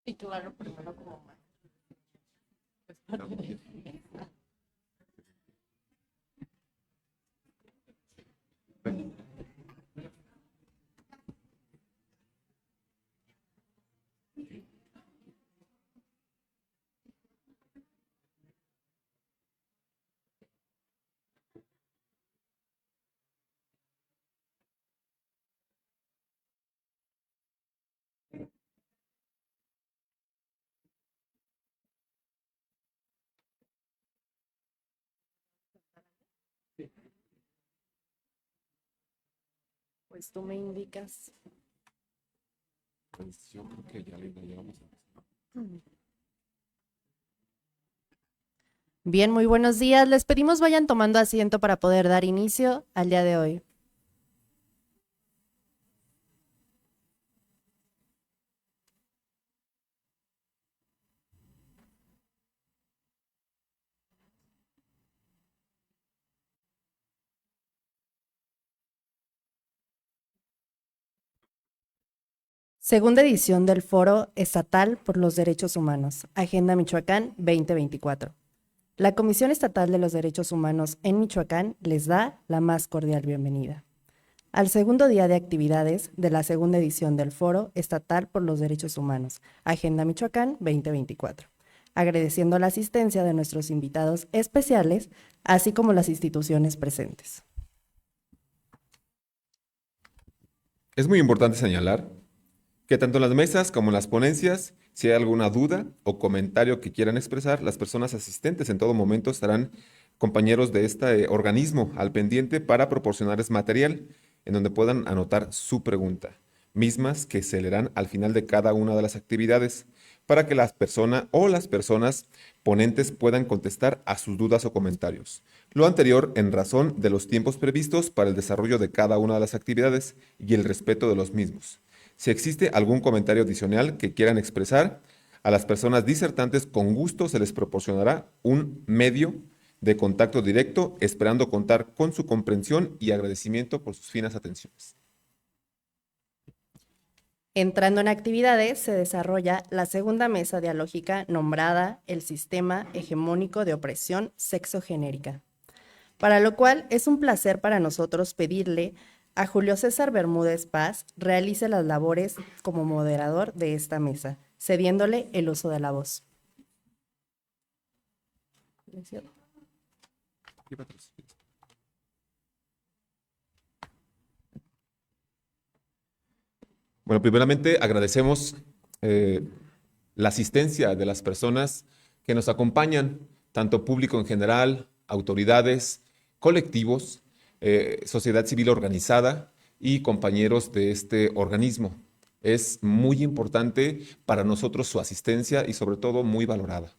Titularlo primero como maestro. Pues tú me indicas. Pues yo creo que ya le llevamos. Bien, muy buenos días. Les pedimos vayan tomando asiento para poder dar inicio al día de hoy. Segunda edición del Foro Estatal por los Derechos Humanos, Agenda Michoacán 2024. La Comisión Estatal de los Derechos Humanos en Michoacán les da la más cordial bienvenida al segundo día de actividades de la segunda edición del Foro Estatal por los Derechos Humanos, Agenda Michoacán 2024, agradeciendo la asistencia de nuestros invitados especiales, así como las instituciones presentes. Es muy importante señalar que tanto en las mesas como en las ponencias, si hay alguna duda o comentario que quieran expresar, las personas asistentes en todo momento estarán compañeros de este organismo al pendiente para proporcionarles material en donde puedan anotar su pregunta, mismas que se leerán al final de cada una de las actividades, para que las personas o las personas ponentes puedan contestar a sus dudas o comentarios. Lo anterior en razón de los tiempos previstos para el desarrollo de cada una de las actividades y el respeto de los mismos. Si existe algún comentario adicional que quieran expresar, a las personas disertantes con gusto se les proporcionará un medio de contacto directo, esperando contar con su comprensión y agradecimiento por sus finas atenciones. Entrando en actividades, se desarrolla la segunda mesa dialógica nombrada el Sistema Hegemónico de Opresión Sexogenérica, para lo cual es un placer para nosotros pedirle a Julio César Bermúdez Paz realice las labores como moderador de esta mesa, cediéndole el uso de la voz. Bueno, primeramente agradecemos la asistencia de las personas que nos acompañan, tanto público en general, autoridades, colectivos, sociedad civil organizada y compañeros de este organismo. Es muy importante para nosotros su asistencia y sobre todo muy valorada.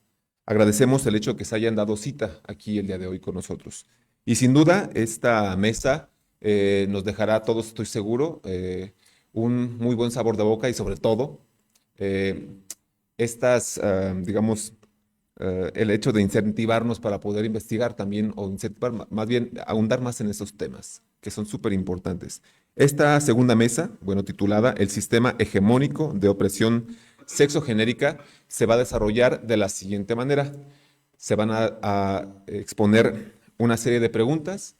Agradecemos el hecho que se hayan dado cita aquí el día de hoy con nosotros. Y sin duda, esta mesa nos dejará a todos, estoy seguro, un muy buen sabor de boca y sobre todo eh, digamos, el hecho de incentivarnos para poder investigar también o incentivar, más bien ahondar más en esos temas que son súper importantes. Esta segunda mesa, bueno, titulada El Sistema Hegemónico de Opresión Sexogenérica, se va a desarrollar de la siguiente manera. Se van a exponer una serie de preguntas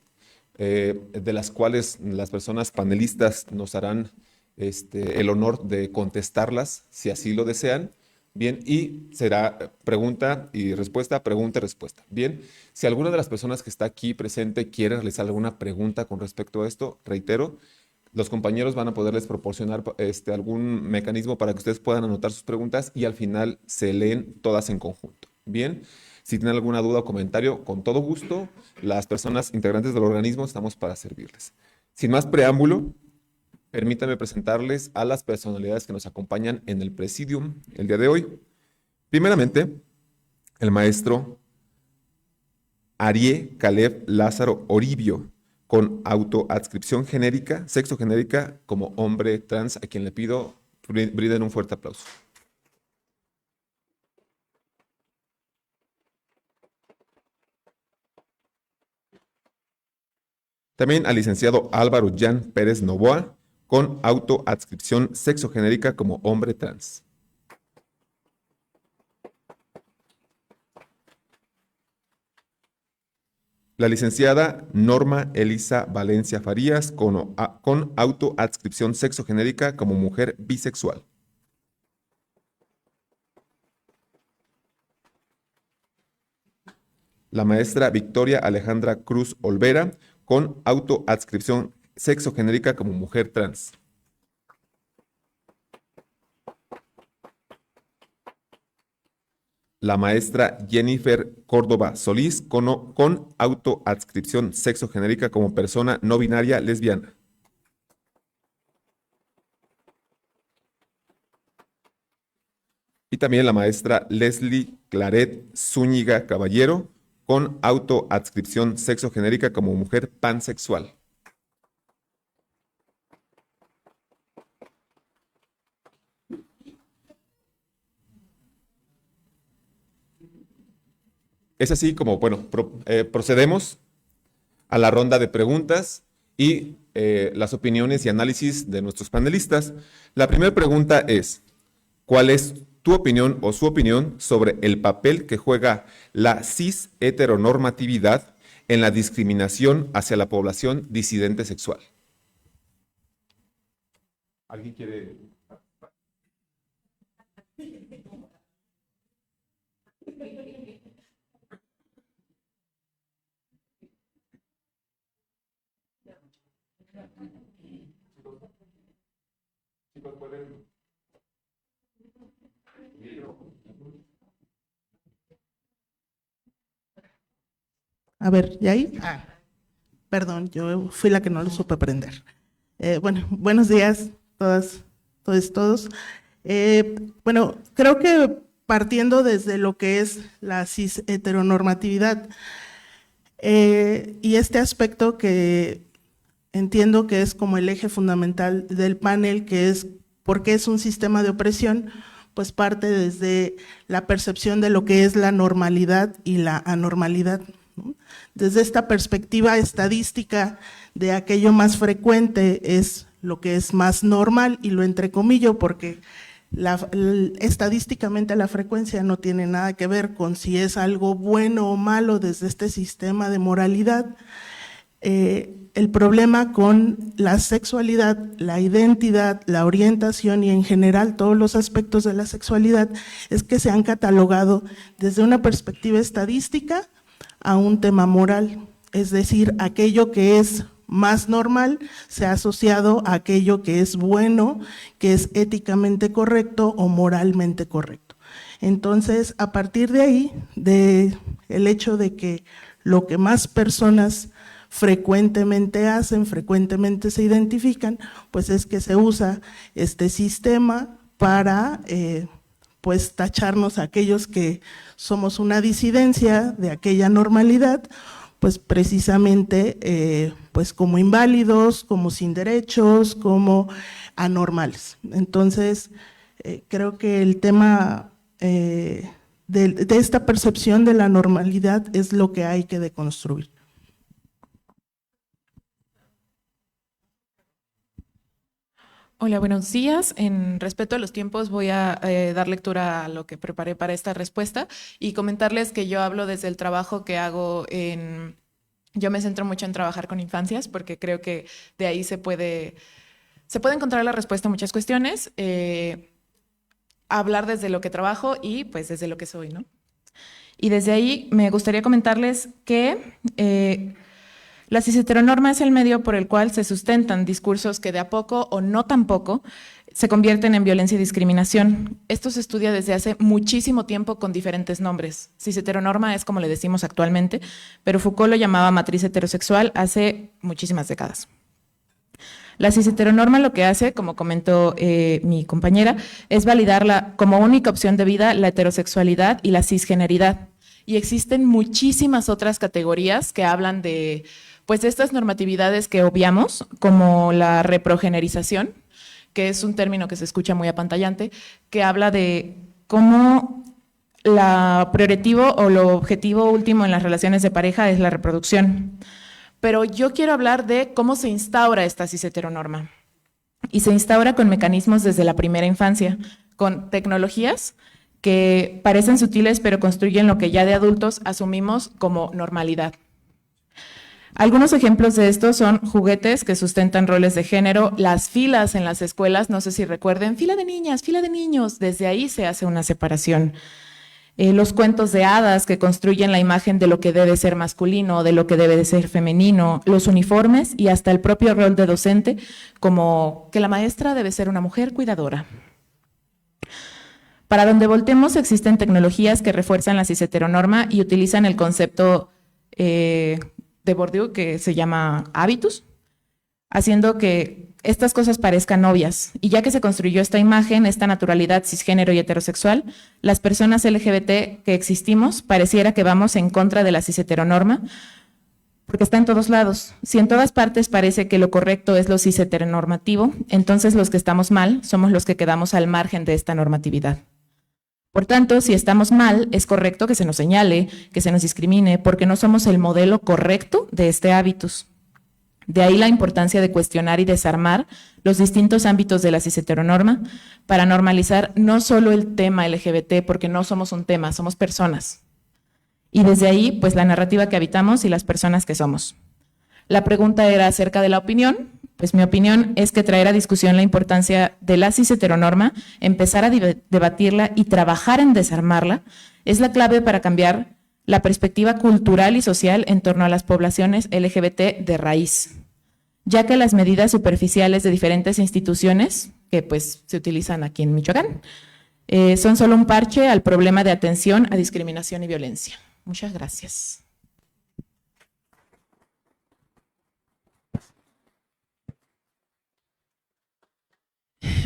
de las cuales las personas panelistas nos harán el honor de contestarlas, si así lo desean. Bien, y será pregunta y respuesta. Bien, si alguna de las personas que está aquí presente quiere realizar alguna pregunta con respecto a esto, reitero, los compañeros van a poderles proporcionar algún mecanismo para que ustedes puedan anotar sus preguntas y al final se leen todas en conjunto. Bien, si tienen alguna duda o comentario, con todo gusto, las personas integrantes del organismo estamos para servirles. Sin más preámbulo, permítanme presentarles a las personalidades que nos acompañan en el presidium el día de hoy. Primeramente, el maestro Arie Caleb Lázaro Oribio, con autoadscripción genérica, sexo genérica, como hombre trans, a quien le pido brinden un fuerte aplauso. También al licenciado Álvaro Jan Pérez Novoa, con autoadscripción sexogenérica como hombre trans. La licenciada Norma Elisa Valencia Farías con autoadscripción sexogenérica como mujer bisexual. La maestra Victoria Alejandra Cruz Olvera con autoadscripción sexogenérica como mujer trans. La maestra Jennifer Córdoba Solís con autoadscripción sexogenérica como persona no binaria lesbiana. Y también la maestra Leslie Claret Zúñiga Caballero con autoadscripción sexogenérica como mujer pansexual. Es así como, bueno, procedemos a la ronda de preguntas y las opiniones y análisis de nuestros panelistas. La primera pregunta es, ¿cuál es tu opinión o su opinión sobre el papel que juega la cis heteronormatividad en la discriminación hacia la población disidente sexual? ¿Alguien quiere? A ver, ¿ya ahí? Perdón, yo fui la que no lo supe prender. Bueno, buenos días, todas, todos. Bueno, creo que partiendo desde lo que es la cis heteronormatividad y este aspecto que entiendo que es como el eje fundamental del panel, que es por qué es un sistema de opresión, pues parte desde la percepción de lo que es la normalidad y la anormalidad, ¿no? Desde esta perspectiva estadística de aquello más frecuente es lo que es más normal, y lo entrecomillo porque estadísticamente la frecuencia no tiene nada que ver con si es algo bueno o malo desde este sistema de moralidad. El problema con la sexualidad, la identidad, la orientación y en general todos los aspectos de la sexualidad es que se han catalogado desde una perspectiva estadística a un tema moral, es decir, aquello que es más normal se ha asociado a aquello que es bueno, que es éticamente correcto o moralmente correcto. Entonces, a partir de ahí, el hecho de que lo que más personas frecuentemente hacen, frecuentemente se identifican, pues es que se usa este sistema para pues tacharnos a aquellos que somos una disidencia de aquella normalidad, pues precisamente pues como inválidos, como sin derechos, como anormales. Entonces, creo que el tema de esta percepción de la normalidad es lo que hay que deconstruir. Hola, buenos días. En respeto a los tiempos, voy a dar lectura a lo que preparé para esta respuesta y comentarles que yo hablo desde el trabajo que hago yo me centro mucho en trabajar con infancias porque creo que de ahí se puede encontrar la respuesta a muchas cuestiones, hablar desde lo que trabajo y pues desde lo que soy, ¿no? Y desde ahí me gustaría comentarles que la cisheteronorma es el medio por el cual se sustentan discursos que de a poco o no tan poco se convierten en violencia y discriminación. Esto se estudia desde hace muchísimo tiempo con diferentes nombres. Cisheteronorma es como le decimos actualmente, pero Foucault lo llamaba matriz heterosexual hace muchísimas décadas. La cisheteronorma lo que hace, como comentó mi compañera, es validar como única opción de vida la heterosexualidad y la cisgeneridad. Y existen muchísimas otras categorías que hablan de pues de estas normatividades que obviamos, como la reprogenerización, que es un término que se escucha muy apantallante, que habla de cómo lo prioritivo o lo objetivo último en las relaciones de pareja es la reproducción. Pero yo quiero hablar de cómo se instaura esta cisheteronorma. Y se instaura con mecanismos desde la primera infancia, con tecnologías que parecen sutiles pero construyen lo que ya de adultos asumimos como normalidad. Algunos ejemplos de esto son juguetes que sustentan roles de género, las filas en las escuelas, no sé si recuerden, fila de niñas, fila de niños, desde ahí se hace una separación. Los cuentos de hadas que construyen la imagen de lo que debe ser masculino, de lo que debe de ser femenino, los uniformes y hasta el propio rol de docente, como que la maestra debe ser una mujer cuidadora. Para donde voltemos existen tecnologías que refuerzan la cis-heteronorma y utilizan el concepto de Bourdieu que se llama hábitus, haciendo que estas cosas parezcan obvias. Y ya que se construyó esta imagen, esta naturalidad cisgénero y heterosexual, las personas LGBT que existimos pareciera que vamos en contra de la cis-heteronorma, porque está en todos lados. Si en todas partes parece que lo correcto es lo cis-heteronormativo, entonces los que estamos mal somos los que quedamos al margen de esta normatividad. Por tanto, si estamos mal, es correcto que se nos señale, que se nos discrimine, porque no somos el modelo correcto de este hábitus. De ahí la importancia de cuestionar y desarmar los distintos ámbitos de la cis-heteronorma para normalizar no solo el tema LGBT, porque no somos un tema, somos personas. Y desde ahí, pues la narrativa que habitamos y las personas que somos. La pregunta era acerca de la opinión. Pues mi opinión es que traer a discusión la importancia de la cis-heteronorma, empezar a debatirla y trabajar en desarmarla, es la clave para cambiar la perspectiva cultural y social en torno a las poblaciones LGBT de raíz, ya que las medidas superficiales de diferentes instituciones, que pues se utilizan aquí en Michoacán, son solo un parche al problema de atención a discriminación y violencia. Muchas gracias.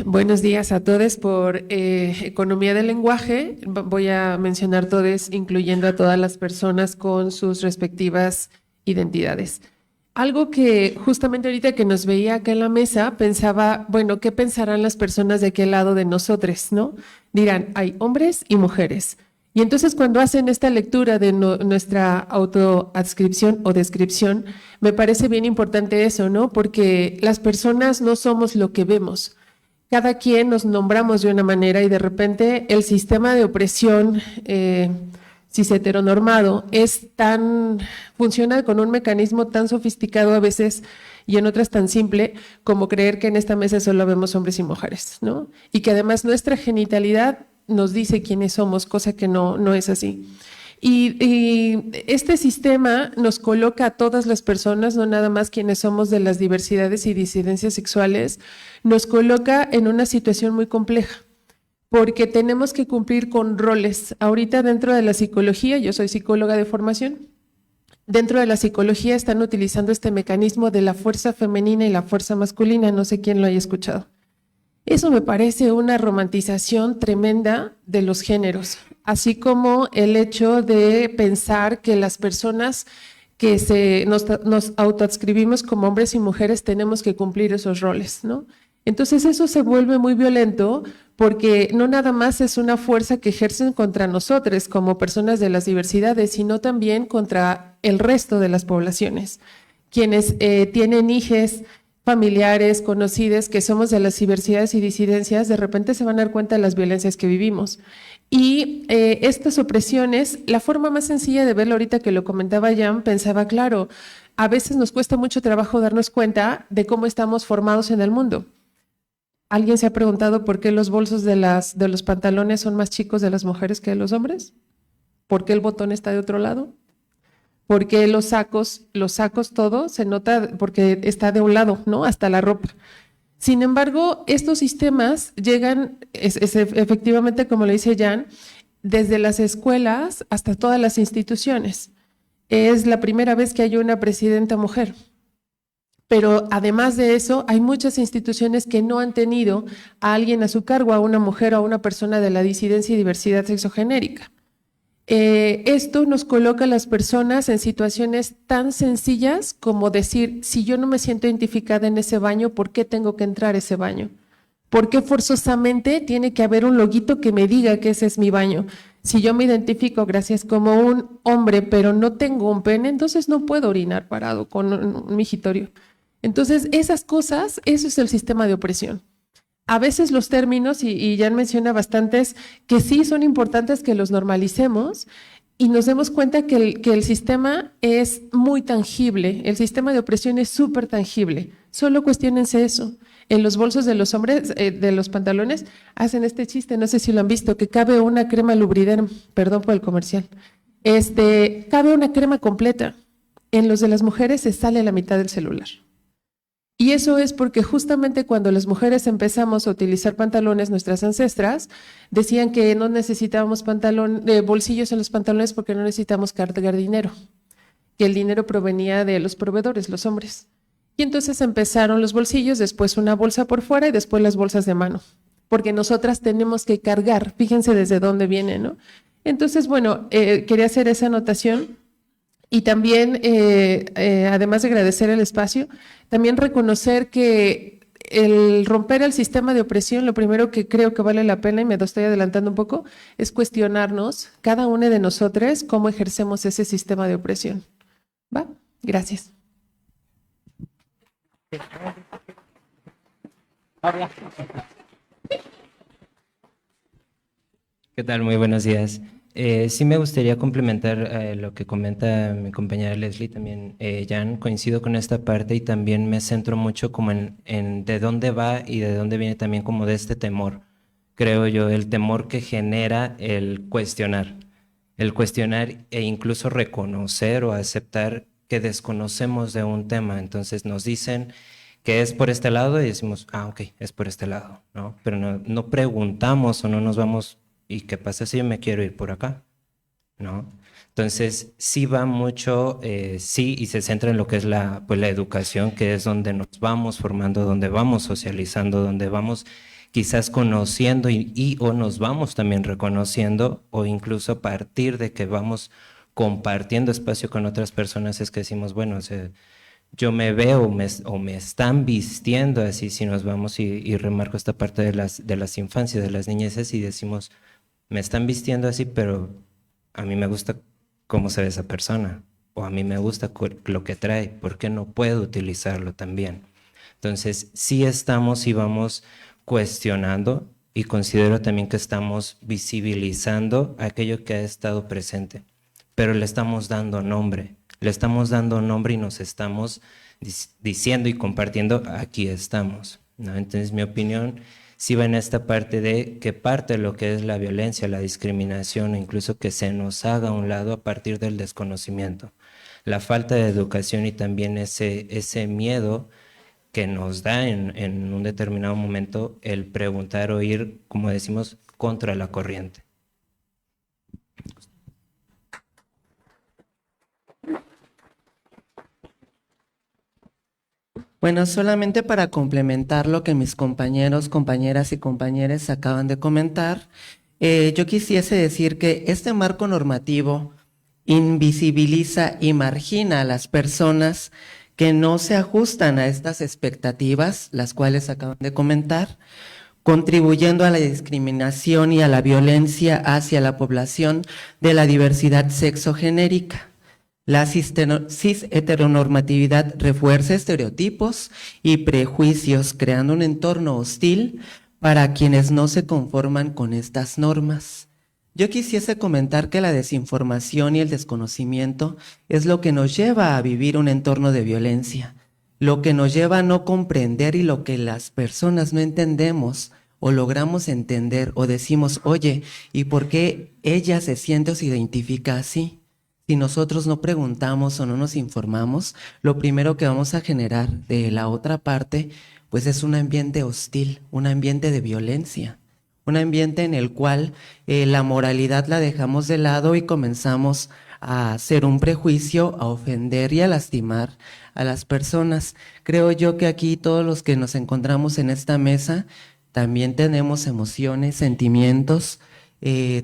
Buenos días a todos. Por economía del lenguaje, voy a mencionar todos, incluyendo a todas las personas con sus respectivas identidades. Algo que justamente ahorita que nos veía acá en la mesa, pensaba, bueno, ¿qué pensarán las personas de aquel lado de nosotros, no? Dirán, hay hombres y mujeres. Y entonces cuando hacen esta lectura de nuestra autoadscripción o descripción, me parece bien importante eso, ¿no? Porque las personas no somos lo que vemos. Cada quien nos nombramos de una manera y de repente el sistema de opresión cis-heteronormado funciona con un mecanismo tan sofisticado a veces y en otras tan simple como creer que en esta mesa solo vemos hombres y mujeres, ¿no? Y que además nuestra genitalidad nos dice quiénes somos, cosa que no es así. Y este sistema nos coloca a todas las personas, no nada más quienes somos de las diversidades y disidencias sexuales, nos coloca en una situación muy compleja, porque tenemos que cumplir con roles. Ahorita dentro de la psicología, yo soy psicóloga de formación, dentro de la psicología están utilizando este mecanismo de la fuerza femenina y la fuerza masculina, no sé quién lo haya escuchado. Eso me parece una romantización tremenda de los géneros, así como el hecho de pensar que las personas que nos autoadscribimos como hombres y mujeres tenemos que cumplir esos roles, ¿no? Entonces eso se vuelve muy violento porque no nada más es una fuerza que ejercen contra nosotros como personas de las diversidades, sino también contra el resto de las poblaciones, quienes tienen hijos, familiares, conocidos, que somos de las diversidades y disidencias, de repente se van a dar cuenta de las violencias que vivimos. Y estas opresiones, la forma más sencilla de verlo ahorita que lo comentaba Jan, pensaba, claro, a veces nos cuesta mucho trabajo darnos cuenta de cómo estamos formados en el mundo. ¿Alguien se ha preguntado por qué los bolsos de los pantalones son más chicos de las mujeres que de los hombres? ¿Por qué el botón está de otro lado? Porque los sacos todo se nota porque está de un lado, ¿no? Hasta la ropa. Sin embargo, estos sistemas llegan, efectivamente, como le dice Jan, desde las escuelas hasta todas las instituciones. Es la primera vez que hay una presidenta mujer. Pero además de eso, hay muchas instituciones que no han tenido a alguien a su cargo, a una mujer o a una persona de la disidencia y diversidad sexogenérica. Esto nos coloca a las personas en situaciones tan sencillas como decir, si yo no me siento identificada en ese baño, ¿por qué tengo que entrar a ese baño? ¿Por qué forzosamente tiene que haber un loguito que me diga que ese es mi baño? Si yo me identifico, gracias, como un hombre, pero no tengo un pene, entonces no puedo orinar parado con un migitorio. Entonces, esas cosas, eso es el sistema de opresión. A veces los términos, y Jan menciona bastantes, que sí son importantes que los normalicemos, y nos demos cuenta que el sistema es muy tangible, el sistema de opresión es súper tangible. Solo cuestiónense eso. En los bolsos de los hombres, de los pantalones, hacen este chiste, no sé si lo han visto, que cabe una crema Lubriderm, perdón por el comercial, cabe una crema completa. En los de las mujeres se sale la mitad del celular. Y eso es porque justamente cuando las mujeres empezamos a utilizar pantalones, nuestras ancestras decían que no necesitábamos bolsillos en los pantalones porque no necesitamos cargar dinero, que el dinero provenía de los proveedores, los hombres. Y entonces empezaron los bolsillos, después una bolsa por fuera y después las bolsas de mano, porque nosotras tenemos que cargar, fíjense desde dónde viene, ¿no? Entonces, bueno, quería hacer esa anotación. Y también, además de agradecer el espacio, también reconocer que el romper el sistema de opresión, lo primero que creo que vale la pena, y me estoy adelantando un poco, es cuestionarnos, cada una de nosotras, cómo ejercemos ese sistema de opresión. ¿Va? Gracias. ¿Qué tal? Muy buenos días. Sí me gustaría complementar lo que comenta mi compañera Leslie, también Jan, coincido con esta parte y también me centro mucho como en de dónde va y de dónde viene también como de este temor, creo yo, el temor que genera el cuestionar e incluso reconocer o aceptar que desconocemos de un tema. Entonces nos dicen que es por este lado y decimos, ok, es por este lado, ¿no? Pero no preguntamos o no nos vamos. ¿Y qué pasa si yo me quiero ir por acá? ¿No? Entonces, sí va mucho, sí, y se centra en lo que es la educación, que es donde nos vamos formando, donde vamos socializando, donde vamos quizás conociendo o nos vamos también reconociendo, o incluso a partir de que vamos compartiendo espacio con otras personas, es que decimos, bueno, o sea, yo me veo o me están vistiendo así, si nos vamos y remarco esta parte de las infancias, de las niñeces, y decimos, me están vistiendo así, pero a mí me gusta cómo se ve esa persona, o a mí me gusta lo que trae, ¿por qué no puedo utilizarlo también? Entonces, sí estamos y vamos cuestionando, y considero también que estamos visibilizando aquello que ha estado presente, pero le estamos dando nombre y nos estamos diciendo y compartiendo, aquí estamos, ¿no? Entonces, mi opinión sí va en esta parte de que parte de lo que es la violencia, la discriminación, incluso que se nos haga a un lado a partir del desconocimiento, la falta de educación y también ese miedo que nos da en un determinado momento el preguntar o ir, como decimos, contra la corriente. Bueno, solamente para complementar lo que mis compañeros, compañeras y compañeros acaban de comentar, yo quisiese decir que este marco normativo invisibiliza y margina a las personas que no se ajustan a estas expectativas, las cuales acaban de comentar, contribuyendo a la discriminación y a la violencia hacia la población de la diversidad sexogenérica. La cis-heteronormatividad refuerza estereotipos y prejuicios, creando un entorno hostil para quienes no se conforman con estas normas. Yo quisiese comentar que la desinformación y el desconocimiento es lo que nos lleva a vivir un entorno de violencia, lo que nos lleva a no comprender y lo que las personas no entendemos o logramos entender o decimos, oye, ¿y por qué ella se siente o se identifica así? Si nosotros no preguntamos o no nos informamos, lo primero que vamos a generar de la otra parte, pues es un ambiente hostil, un ambiente de violencia, un ambiente en el cual la moralidad la dejamos de lado y comenzamos a hacer un prejuicio, a ofender y a lastimar a las personas. Creo yo que aquí todos los que nos encontramos en esta mesa también tenemos emociones, sentimientos,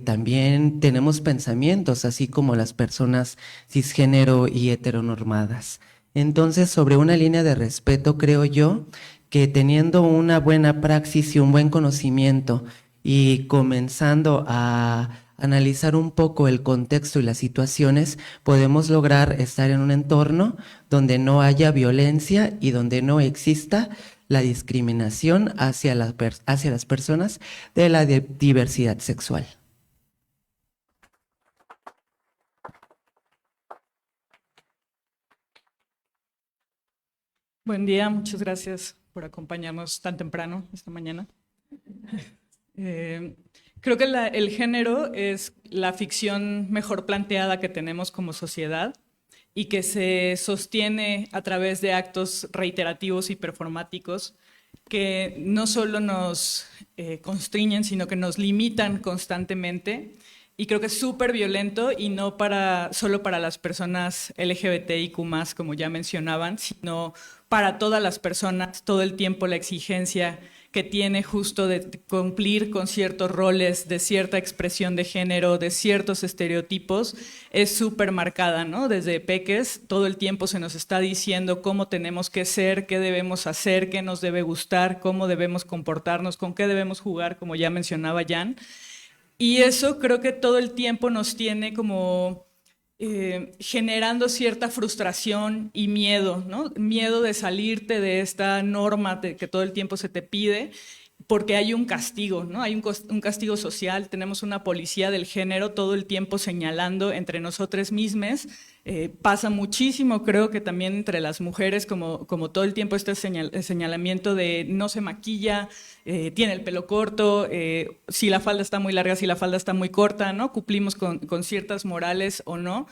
también tenemos pensamientos, así como las personas cisgénero y heteronormadas. Entonces, sobre una línea de respeto, creo yo que teniendo una buena praxis y un buen conocimiento y comenzando a analizar un poco el contexto y las situaciones, podemos lograr estar en un entorno donde no haya violencia y donde no exista la discriminación hacia las personas de la diversidad sexual. Buen día, muchas gracias por acompañarnos tan temprano esta mañana. Creo que el género es la ficción mejor planteada que tenemos como sociedad y que se sostiene a través de actos reiterativos y performáticos que no solo nos constriñen, sino que nos limitan constantemente. Y creo que es súper violento y no solo para las personas LGBTIQ+, como ya mencionaban, sino para todas las personas, todo el tiempo la exigencia que tiene justo de cumplir con ciertos roles, de cierta expresión de género, de ciertos estereotipos, es súper marcada, ¿no? Desde peques todo el tiempo se nos está diciendo cómo tenemos que ser, qué debemos hacer, qué nos debe gustar, cómo debemos comportarnos, con qué debemos jugar, como ya mencionaba Jan. Y eso creo que todo el tiempo nos tiene como generando cierta frustración y miedo, ¿no? Miedo de salirte de esta norma que todo el tiempo se te pide, porque hay un castigo, ¿no? Hay un castigo social, tenemos una policía del género todo el tiempo señalando entre nosotras mismas. Pasa muchísimo, creo que también entre las mujeres, como todo el tiempo este señalamiento de no se maquilla, tiene el pelo corto, si la falda está muy larga, si la falda está muy corta, ¿no? Cumplimos con ciertas morales o no.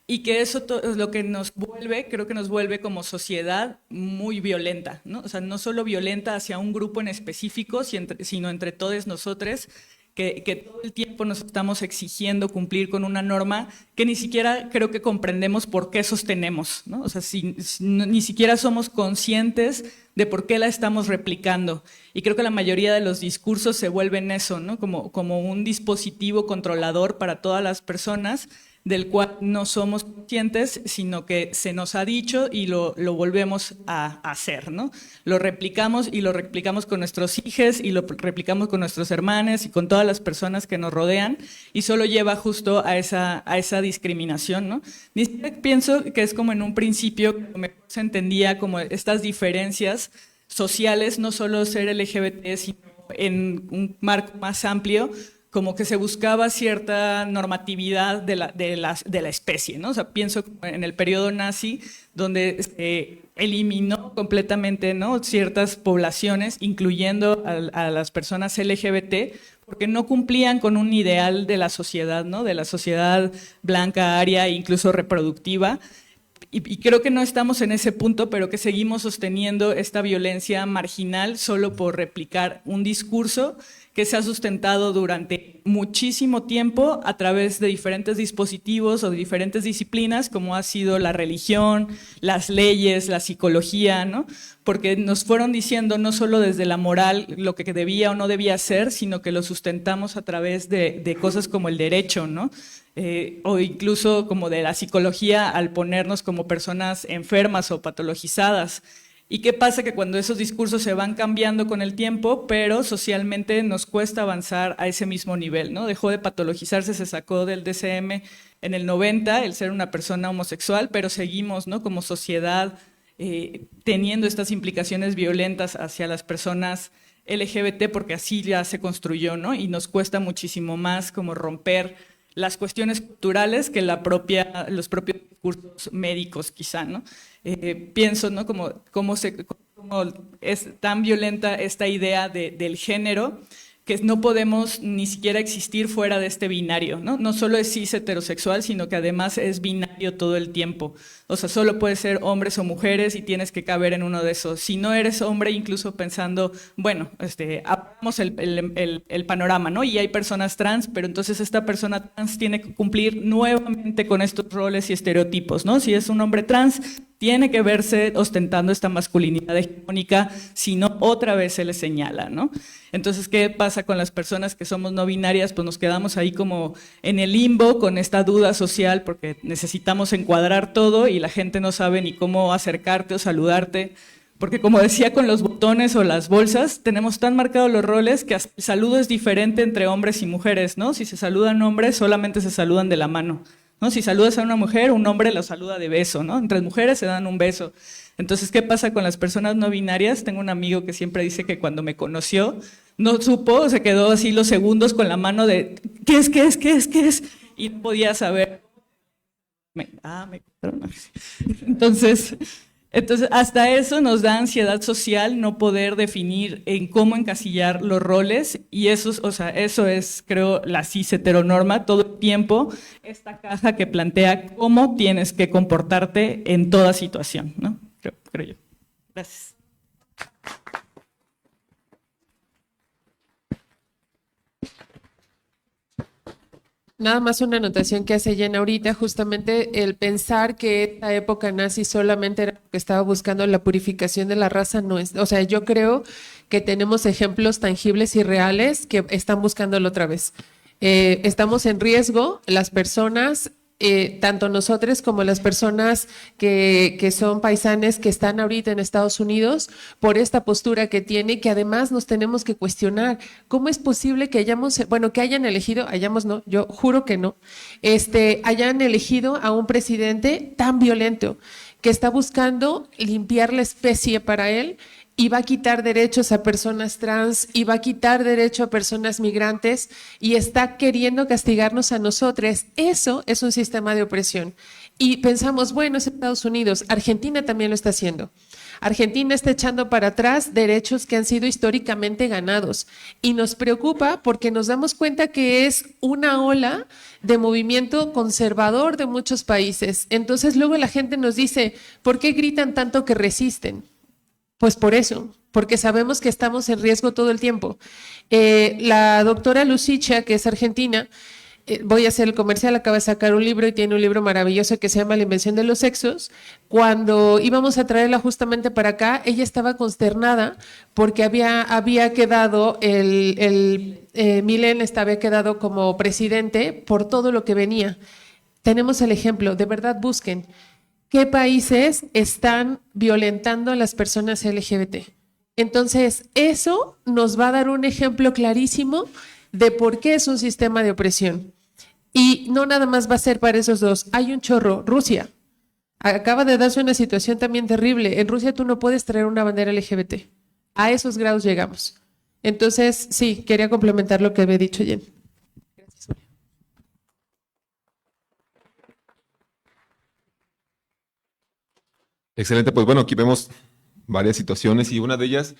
Y que eso es lo que nos vuelve, creo que nos vuelve como sociedad muy violenta, ¿no? O sea, no solo violenta hacia un grupo en específico, sino entre todos nosotros, que todo el tiempo nos estamos exigiendo cumplir con una norma que ni siquiera creo que comprendemos por qué sostenemos, ¿no? O sea, ni siquiera somos conscientes de por qué la estamos replicando. Y creo que la mayoría de los discursos se vuelven eso, ¿no? Como un dispositivo controlador para todas las personas, del cual no somos conscientes, sino que se nos ha dicho y lo volvemos a hacer, ¿no? Lo replicamos y lo replicamos con nuestros hijos y lo replicamos con nuestros hermanos y con todas las personas que nos rodean y solo lleva justo a esa discriminación, ¿no? Ni siquiera pienso que es como en un principio se entendía como estas diferencias sociales, no solo ser LGBT, sino en un marco más amplio, como que se buscaba cierta normatividad de la especie, ¿no? O sea, pienso en el periodo nazi, donde se eliminó completamente, ¿no? Ciertas poblaciones, incluyendo a las personas LGBT, porque no cumplían con un ideal de la sociedad, ¿no? De la sociedad blanca, aria e incluso reproductiva. Y creo que no estamos en ese punto, pero que seguimos sosteniendo esta violencia marginal solo por replicar un discurso que se ha sustentado durante muchísimo tiempo a través de diferentes dispositivos o de diferentes disciplinas, como ha sido la religión, las leyes, la psicología, ¿no? Porque nos fueron diciendo no solo desde la moral lo que debía o no debía ser, sino que lo sustentamos a través de cosas como el derecho, ¿no? O incluso como de la psicología al ponernos como personas enfermas o patologizadas. ¿Y qué pasa? Que cuando esos discursos se van cambiando con el tiempo, pero socialmente nos cuesta avanzar a ese mismo nivel, ¿no? Dejó de patologizarse, se sacó del DSM en el 90 el ser una persona homosexual, pero seguimos, ¿no? Como sociedad teniendo estas implicaciones violentas hacia las personas LGBT porque así ya se construyó, ¿no? Y nos cuesta muchísimo más como romper las cuestiones culturales que los propios discursos médicos quizá, ¿no? Pienso, ¿no? Como es tan violenta esta idea del género que no podemos ni siquiera existir fuera de este binario, ¿no? No solo es cis heterosexual, sino que además es binario todo el tiempo. O sea, solo puedes ser hombres o mujeres y tienes que caber en uno de esos. Si no eres hombre, incluso pensando, bueno, abramos el panorama, ¿no? Y hay personas trans, pero entonces esta persona trans tiene que cumplir nuevamente con estos roles y estereotipos, ¿no? Si es un hombre trans, tiene que verse ostentando esta masculinidad hegemónica, si no otra vez se le señala, ¿no? Entonces, ¿qué pasa con las personas que somos no binarias? Pues nos quedamos ahí como en el limbo con esta duda social porque necesitamos encuadrar todo y la gente no sabe ni cómo acercarte o saludarte. Porque como decía con los botones o las bolsas, tenemos tan marcados los roles que el saludo es diferente entre hombres y mujeres, ¿no? Si se saludan hombres, solamente se saludan de la mano, ¿no? Si saludas a una mujer, un hombre la saluda de beso, ¿no? Entre mujeres se dan un beso. Entonces, ¿qué pasa con las personas no binarias? Tengo un amigo que siempre dice que cuando me conoció, no supo, se quedó así los segundos con la mano de ¿qué es? Y no podía saber. Entonces, Entonces, hasta eso nos da ansiedad social no poder definir en cómo encasillar los roles, y eso, o sea, eso es, creo, la cis heteronorma, todo el tiempo, esta caja que plantea cómo tienes que comportarte en toda situación, ¿no? Creo yo. Gracias. Nada más una anotación que hace Jen ahorita, justamente el pensar que esta época nazi solamente era que estaba buscando la purificación de la raza, no es, o sea, yo creo que tenemos ejemplos tangibles y reales que están buscándolo otra vez. Estamos en riesgo, las personas, tanto nosotros como las personas que son paisanes que están ahorita en Estados Unidos, por esta postura que tiene, que además nos tenemos que cuestionar cómo es posible que que hayan elegido, no, yo juro que no, hayan elegido a un presidente tan violento que está buscando limpiar la especie para él, y va a quitar derechos a personas trans, y va a quitar derecho a personas migrantes, y está queriendo castigarnos a nosotros. Eso es un sistema de opresión. Y pensamos, bueno, es Estados Unidos, Argentina también lo está haciendo. Argentina está echando para atrás derechos que han sido históricamente ganados, y nos preocupa porque nos damos cuenta que es una ola de movimiento conservador de muchos países. Entonces luego la gente nos dice, ¿por qué gritan tanto que resisten? Pues por eso, porque sabemos que estamos en riesgo todo el tiempo. La doctora Lucicha, que es argentina, voy a hacer el comercial, acaba de sacar un libro y tiene un libro maravilloso que se llama La invención de los sexos. Cuando íbamos a traerla justamente para acá, ella estaba consternada porque había quedado, Milén había quedado como presidente por todo lo que venía. Tenemos el ejemplo, de verdad busquen. ¿Qué países están violentando a las personas LGBT? Entonces, eso nos va a dar un ejemplo clarísimo de por qué es un sistema de opresión. Y no nada más va a ser para esos dos. Hay un chorro. Rusia acaba de darse una situación también terrible. En Rusia tú no puedes traer una bandera LGBT. A esos grados llegamos. Entonces, sí, quería complementar lo que había dicho Jen. Gracias, Julia. Excelente, pues bueno, aquí vemos varias situaciones y una de ellas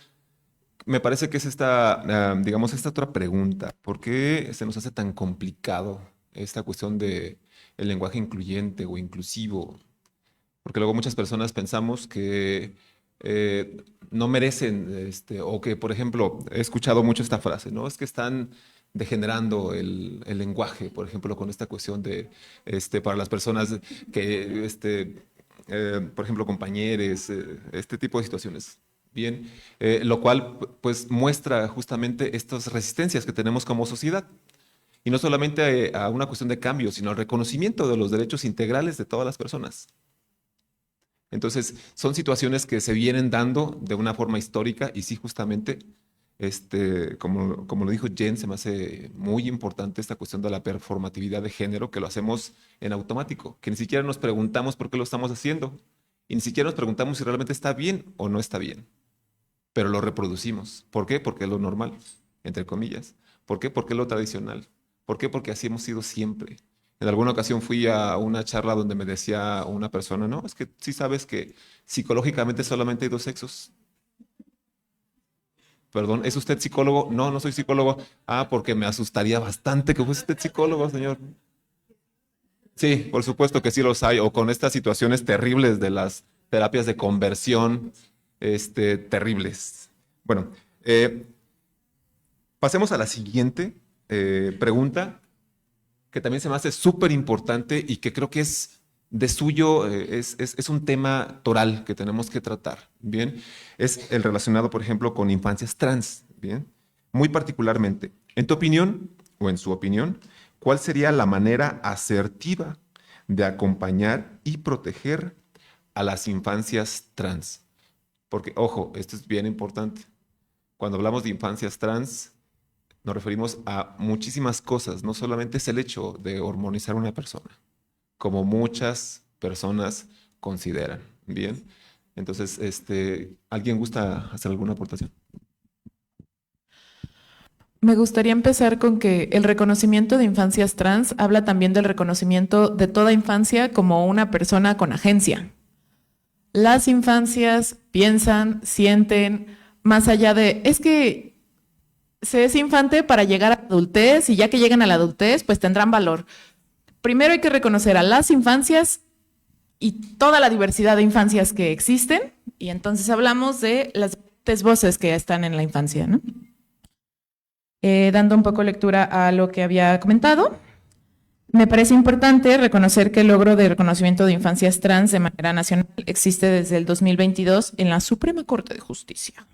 me parece que es esta, digamos, esta otra pregunta. ¿Por qué se nos hace tan complicado esta cuestión de el lenguaje incluyente o inclusivo? Porque luego muchas personas pensamos que no merecen, o que, por ejemplo, he escuchado mucho esta frase, ¿no? Es que están degenerando el lenguaje, por ejemplo, con esta cuestión de, para las personas que, por ejemplo, compañeros, este tipo de situaciones. Bien, lo cual pues muestra justamente estas resistencias que tenemos como sociedad. Y no solamente a una cuestión de cambio, sino al reconocimiento de los derechos integrales de todas las personas. Entonces, son situaciones que se vienen dando de una forma histórica y sí, justamente, como lo dijo Jen, se me hace muy importante esta cuestión de la performatividad de género, que lo hacemos en automático, que ni siquiera nos preguntamos por qué lo estamos haciendo y ni siquiera nos preguntamos si realmente está bien o no está bien, pero lo reproducimos. ¿Por qué? Porque es lo normal, entre comillas. ¿Por qué? Porque es lo tradicional. ¿Por qué? Porque así hemos sido siempre. En alguna ocasión fui a una charla donde me decía una persona, no, es que sí sabes que psicológicamente solamente hay dos sexos. Perdón, ¿es usted psicólogo? No, no soy psicólogo. Ah, porque me asustaría bastante que fuese usted psicólogo, señor. Sí, por supuesto que sí los hay, o con estas situaciones terribles de las terapias de conversión, terribles. Bueno, pasemos a la siguiente pregunta, que también se me hace súper importante y que creo que es de suyo, es un tema toral que tenemos que tratar, ¿bien? Es el relacionado, por ejemplo, con infancias trans, ¿bien? Muy particularmente, en tu opinión, o en su opinión, ¿cuál sería la manera asertiva de acompañar y proteger a las infancias trans? Porque, ojo, esto es bien importante. Cuando hablamos de infancias trans, nos referimos a muchísimas cosas. No solamente es el hecho de hormonizar a una persona, como muchas personas consideran. Bien, entonces, ¿alguien gusta hacer alguna aportación? Me gustaría empezar con que el reconocimiento de infancias trans habla también del reconocimiento de toda infancia como una persona con agencia. las infancias piensan, sienten, más allá de, es que se es infante para llegar a la adultez y ya que llegan a la adultez, pues tendrán valor. Primero hay que reconocer a las infancias y toda la diversidad de infancias que existen, y entonces hablamos de las diferentes voces que están en la infancia, ¿no? Dando un poco lectura a lo que había comentado, me parece importante reconocer que el logro de reconocimiento de infancias trans de manera nacional existe desde el 2022 en la Suprema Corte de Justicia.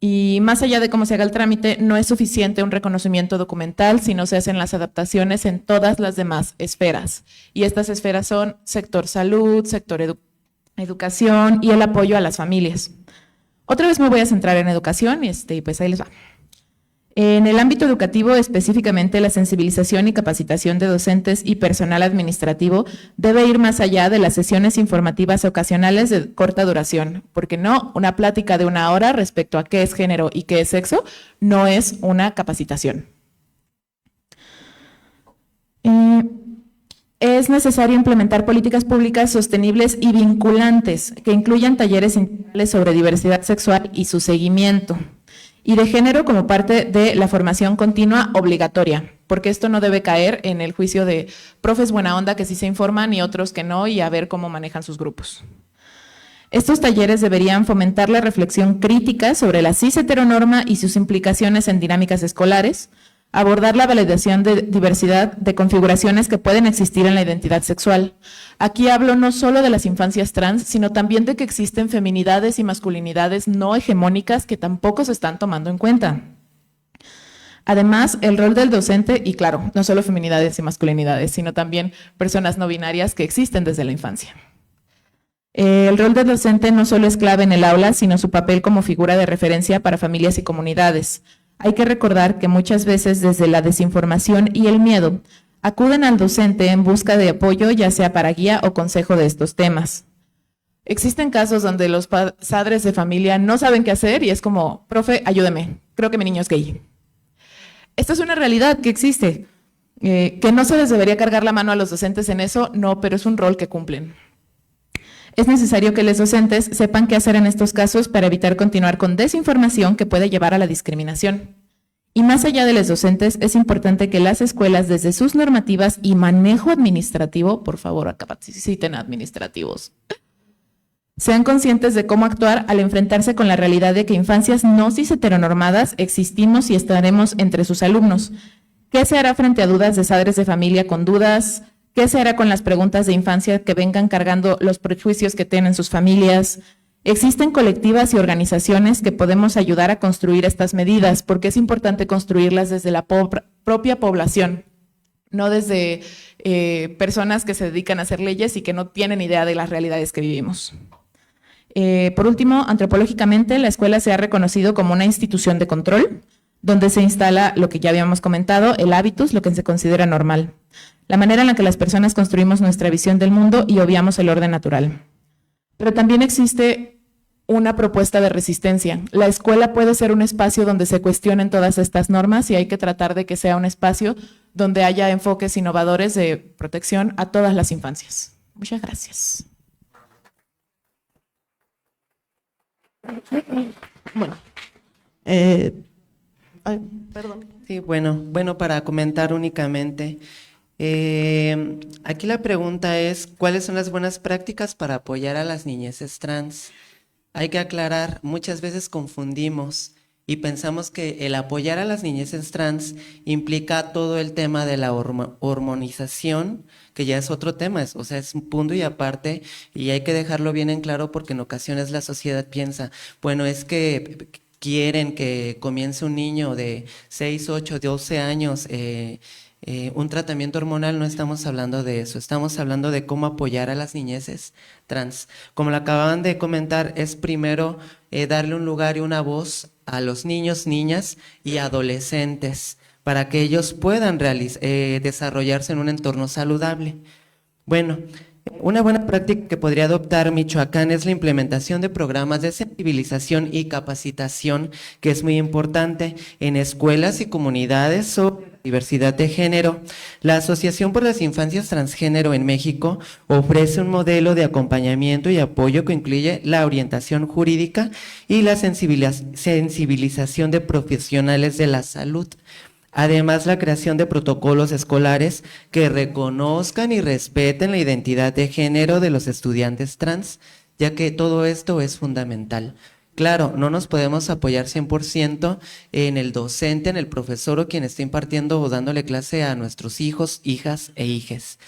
Y más allá de cómo se haga el trámite, no es suficiente un reconocimiento documental si no se hacen las adaptaciones en todas las demás esferas. Y estas esferas son sector salud, sector educación y el apoyo a las familias. Otra vez me voy a centrar en educación y pues ahí les va. En el ámbito educativo, específicamente, la sensibilización y capacitación de docentes y personal administrativo debe ir más allá de las sesiones informativas ocasionales de corta duración, porque no, una plática de 1 hora respecto a qué es género y qué es sexo no es una capacitación. Es necesario implementar políticas públicas sostenibles y vinculantes que incluyan talleres integrales sobre diversidad sexual y su seguimiento, y de género como parte de la formación continua obligatoria, porque esto no debe caer en el juicio de profes buena onda que sí se informan y otros que no, y a ver cómo manejan sus grupos. Estos talleres deberían fomentar la reflexión crítica sobre la cis heteronorma y sus implicaciones en dinámicas escolares, abordar la validación de diversidad de configuraciones que pueden existir en la identidad sexual. Aquí hablo no solo de las infancias trans, sino también de que existen feminidades y masculinidades no hegemónicas que tampoco se están tomando en cuenta. Además, el rol del docente, y claro, no solo feminidades y masculinidades, sino también personas no binarias que existen desde la infancia. El rol del docente no solo es clave en el aula, sino su papel como figura de referencia para familias y comunidades. Hay que recordar que muchas veces desde la desinformación y el miedo acuden al docente en busca de apoyo, ya sea para guía o consejo de estos temas. Existen casos donde los padres de familia no saben qué hacer y es como, profe, ayúdeme, creo que mi niño es gay. Esta es una realidad que existe, que no se les debería cargar la mano a los docentes en eso, no, pero es un rol que cumplen. Es necesario que los docentes sepan qué hacer en estos casos para evitar continuar con desinformación que puede llevar a la discriminación. Y más allá de los docentes, es importante que las escuelas, desde sus normativas y manejo administrativo, por favor, capaciten administrativos, sean conscientes de cómo actuar al enfrentarse con la realidad de que infancias no cis heteronormadas existimos y estaremos entre sus alumnos. ¿Qué se hará frente a dudas de padres de familia con dudas? ¿Qué se hará con las preguntas de infancia que vengan cargando los prejuicios que tienen sus familias? Existen colectivas y organizaciones que podemos ayudar a construir estas medidas, porque es importante construirlas desde la propia población, no desde personas que se dedican a hacer leyes y que no tienen idea de las realidades que vivimos. Por último, antropológicamente, la escuela se ha reconocido como una institución de control, donde se instala lo que ya habíamos comentado, el hábitus, lo que se considera normal, la manera en la que las personas construimos nuestra visión del mundo y obviamos el orden natural. Pero también existe una propuesta de resistencia. La escuela puede ser un espacio donde se cuestionen todas estas normas y hay que tratar de que sea un espacio donde haya enfoques innovadores de protección a todas las infancias. Muchas gracias. Bueno, perdón. Sí, bueno, para comentar únicamente, aquí la pregunta es, ¿cuáles son las buenas prácticas para apoyar a las niñeces trans? Hay que aclarar, muchas veces confundimos y pensamos que el apoyar a las niñeces trans implica todo el tema de la hormonización, que ya es otro tema, es un punto y aparte, y hay que dejarlo bien en claro porque en ocasiones la sociedad piensa, bueno, es que quieren que comience un niño de 6, 8, 12 años un tratamiento hormonal. No estamos hablando de eso, estamos hablando de cómo apoyar a las niñeces trans. Como lo acababan de comentar, es primero darle un lugar y una voz a los niños, niñas y adolescentes para que ellos puedan desarrollarse en un entorno saludable. Bueno, una buena práctica que podría adoptar Michoacán es la implementación de programas de sensibilización y capacitación, que es muy importante en escuelas y comunidades sobre diversidad de género, la Asociación por las Infancias Transgénero en México ofrece un modelo de acompañamiento y apoyo que incluye la orientación jurídica y la sensibilización de profesionales de la salud. Además, la creación de protocolos escolares que reconozcan y respeten la identidad de género de los estudiantes trans, ya que todo esto es fundamental. Claro, no nos podemos apoyar 100% en el docente, en el profesor o quien esté impartiendo o dándole clase a nuestros hijos, hijas e hijes.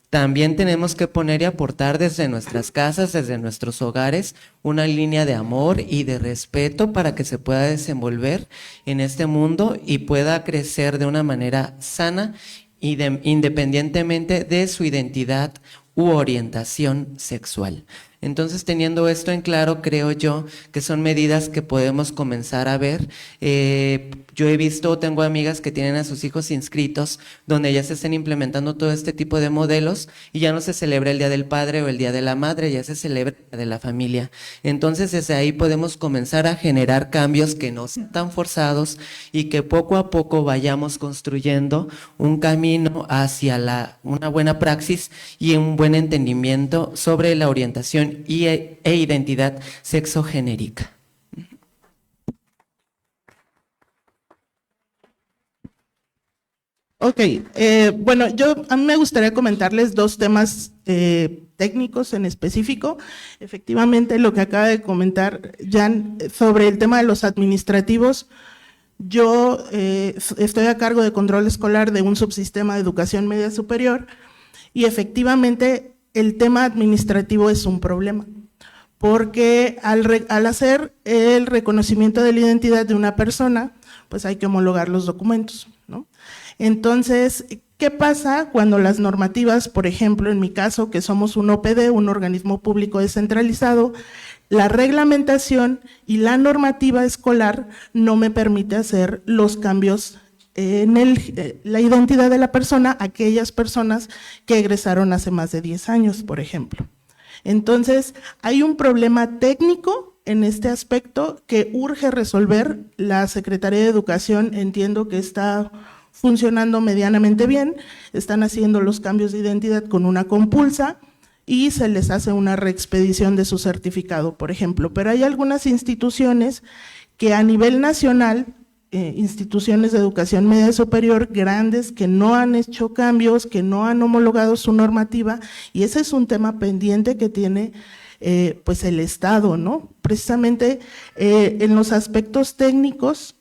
También tenemos que poner y aportar desde nuestras casas, desde nuestros hogares, una línea de amor y de respeto para que se pueda desenvolver en este mundo y pueda crecer de una manera sana y independientemente de su identidad u orientación sexual. Entonces, teniendo esto en claro, creo yo que son medidas que podemos comenzar a ver. Yo he visto, tengo amigas que tienen a sus hijos inscritos, donde ya se están implementando todo este tipo de modelos y ya no se celebra el Día del Padre o el Día de la Madre, ya se celebra el Día de la Familia. Entonces, desde ahí podemos comenzar a generar cambios que no sean tan forzados y que poco a poco vayamos construyendo un camino hacia una buena praxis y un buen entendimiento sobre la orientación e identidad sexogenérica. Ok, bueno, a mí me gustaría comentarles dos temas técnicos en específico. Efectivamente, lo que acaba de comentar Jan sobre el tema de los administrativos, yo estoy a cargo de control escolar de un subsistema de educación media superior y efectivamente el tema administrativo es un problema, porque al hacer el reconocimiento de la identidad de una persona, pues hay que homologar los documentos, ¿no? Entonces, ¿qué pasa cuando las normativas, por ejemplo, en mi caso, que somos un OPD, un organismo público descentralizado, la reglamentación y la normativa escolar no me permite hacer los cambios en la identidad de la persona, aquellas personas que egresaron hace más de 10 años, por ejemplo? Entonces, hay un problema técnico en este aspecto que urge resolver. La Secretaría de Educación entiendo que está funcionando medianamente bien, están haciendo los cambios de identidad con una compulsa y se les hace una reexpedición de su certificado, por ejemplo. Pero hay algunas instituciones que a nivel nacional, instituciones de educación media superior grandes que no han hecho cambios, que no han homologado su normativa, y ese es un tema pendiente que tiene pues el Estado, ¿no? Precisamente en los aspectos técnicos,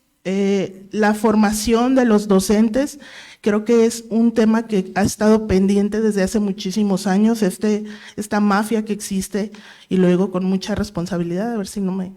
la formación de los docentes, creo que es un tema que ha estado pendiente desde hace muchísimos años, esta mafia que existe, y lo digo con mucha responsabilidad, a ver si no me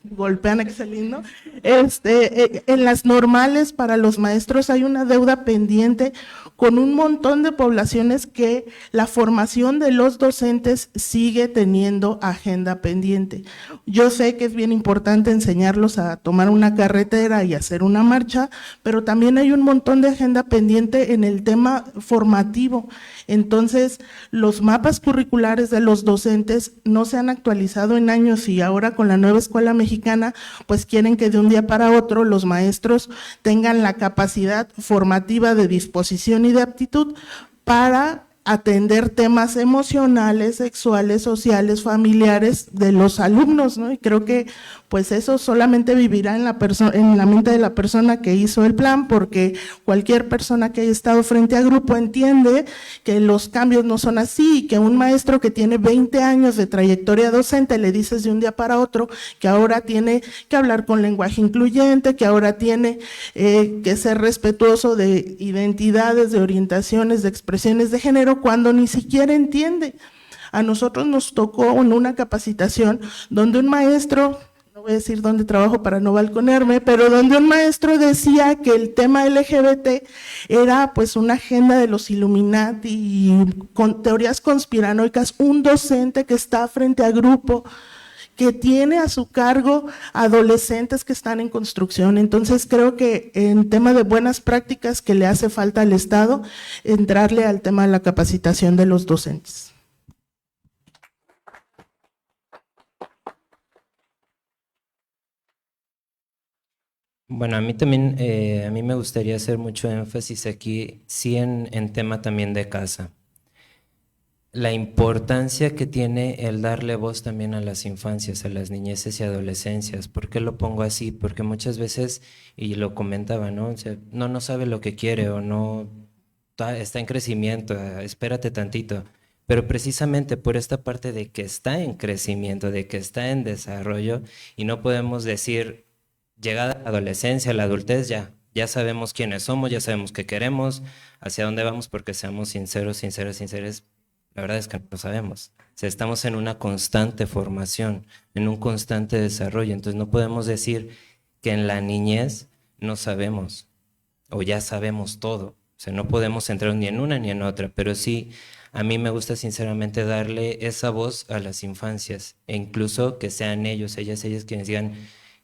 golpean aquí saliendo. En las normales para los maestros hay una deuda pendiente con un montón de poblaciones que la formación de los docentes sigue teniendo agenda pendiente. Yo sé que es bien importante enseñarlos a tomar una carretera y hacer una marcha, pero también hay un montón de agenda pendiente en el tema formativo. Entonces, los mapas curriculares de los docentes no se han actualizado en años y ahora con la nueva escuela mexicana, pues quieren que de un día para otro los maestros tengan la capacidad formativa de disposición y de aptitud para atender temas emocionales, sexuales, sociales, familiares de los alumnos, ¿no? Y creo que pues eso solamente vivirá en la mente de la persona que hizo el plan, porque cualquier persona que haya estado frente a grupo entiende que los cambios no son así, y que un maestro que tiene 20 años de trayectoria docente le dices de un día para otro que ahora tiene que hablar con lenguaje incluyente, que ahora tiene que ser respetuoso de identidades, de orientaciones, de expresiones de género, cuando ni siquiera entiende. A nosotros nos tocó en una capacitación donde un maestro, no voy a decir dónde trabajo para no balconearme, pero donde un maestro decía que el tema LGBT era pues una agenda de los Illuminati y con teorías conspiranoicas, un docente que está frente a grupo, que tiene a su cargo adolescentes que están en construcción. Entonces creo que en tema de buenas prácticas que le hace falta al Estado, entrarle al tema de la capacitación de los docentes. Bueno, a mí también, a mí me gustaría hacer mucho énfasis aquí, sí en tema también de casa. La importancia que tiene el darle voz también a las infancias, a las niñeces y adolescencias. ¿Por qué lo pongo así? Porque muchas veces, y lo comentaba, ¿no? O sea, no sabe lo que quiere o no está en crecimiento, espérate tantito. Pero precisamente por esta parte de que está en crecimiento, de que está en desarrollo, y no podemos decir, llegada a la adolescencia, a la adultez, ya sabemos quiénes somos, ya sabemos qué queremos, hacia dónde vamos, porque seamos sinceros, la verdad es que no lo sabemos. O sea, estamos en una constante formación, en un constante desarrollo. Entonces no podemos decir que en la niñez no sabemos o ya sabemos todo. O sea, no podemos entrar ni en una ni en otra, pero sí, a mí me gusta sinceramente darle esa voz a las infancias e incluso que sean ellos, ellas quienes digan,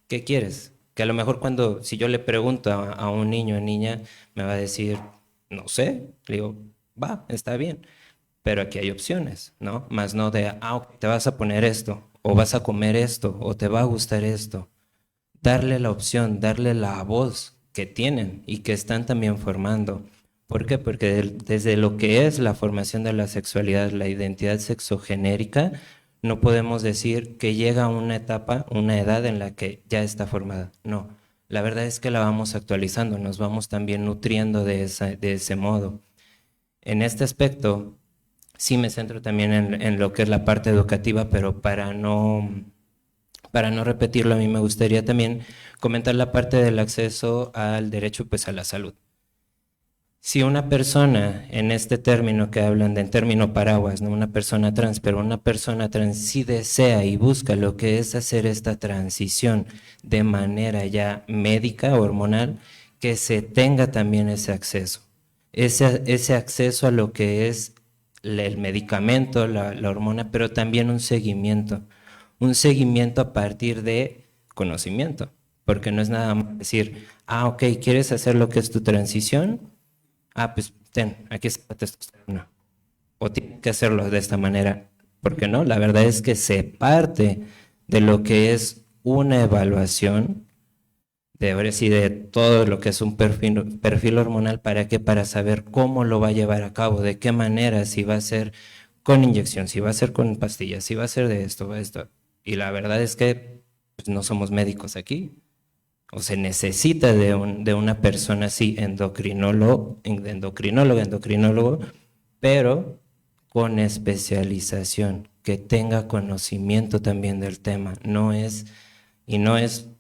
¿qué quieres? Que a lo mejor si yo le pregunto a un niño o niña, me va a decir, no sé. Le digo, va, está bien. Pero aquí hay opciones, ¿no? Más no de, ok, te vas a poner esto, o vas a comer esto, o te va a gustar esto. Darle la opción, darle la voz que tienen y que están también formando. ¿Por qué? Porque desde lo que es la formación de la sexualidad, la identidad sexogenérica, no podemos decir que llega a una etapa, una edad en la que ya está formada. No, la verdad es que la vamos actualizando, nos vamos también nutriendo de ese modo. En este aspecto, sí me centro también en lo que es la parte educativa, pero para no repetirlo, a mí me gustaría también comentar la parte del acceso al derecho pues, a la salud. Si una persona, en este término que hablan del término paraguas, no una persona trans, pero una persona trans sí desea y busca lo que es hacer esta transición de manera ya médica, hormonal, que se tenga también ese acceso. Ese acceso a lo que es el medicamento, la hormona, pero también un seguimiento a partir de conocimiento, porque no es nada más decir, ok, ¿quieres hacer lo que es tu transición? Pues aquí está la testosterona, o tienes que hacerlo de esta manera, porque no, la verdad es que se parte de lo que es una evaluación, de todo lo que es un perfil hormonal. ¿Para qué? Para saber cómo lo va a llevar a cabo, de qué manera, si va a ser con inyección, si va a ser con pastillas, si va a ser de esto. Y la verdad es que pues, no somos médicos aquí. O se necesita de una persona así, endocrinólogo, pero con especialización, que tenga conocimiento también del tema. No es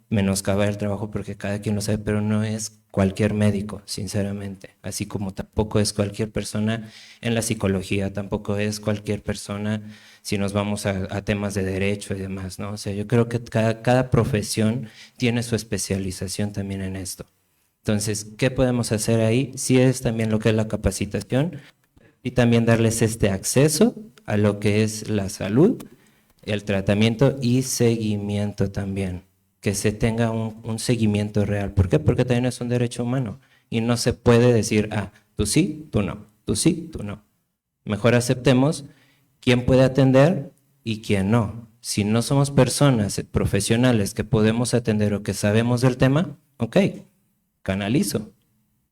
menoscabar el trabajo porque cada quien lo sabe, pero no es cualquier médico, sinceramente. Así como tampoco es cualquier persona en la psicología, tampoco es cualquier persona si nos vamos a temas de derecho y demás, ¿no? O sea, yo creo que cada profesión tiene su especialización también en esto. Entonces, ¿qué podemos hacer ahí? Sí es también lo que es la capacitación y también darles este acceso a lo que es la salud, el tratamiento y seguimiento también. Que se tenga un seguimiento real. ¿Por qué? Porque también es un derecho humano y no se puede decir, tú sí, tú no, tú sí, tú no. Mejor aceptemos quién puede atender y quién no. Si no somos personas profesionales que podemos atender o que sabemos del tema, ok, canalizo,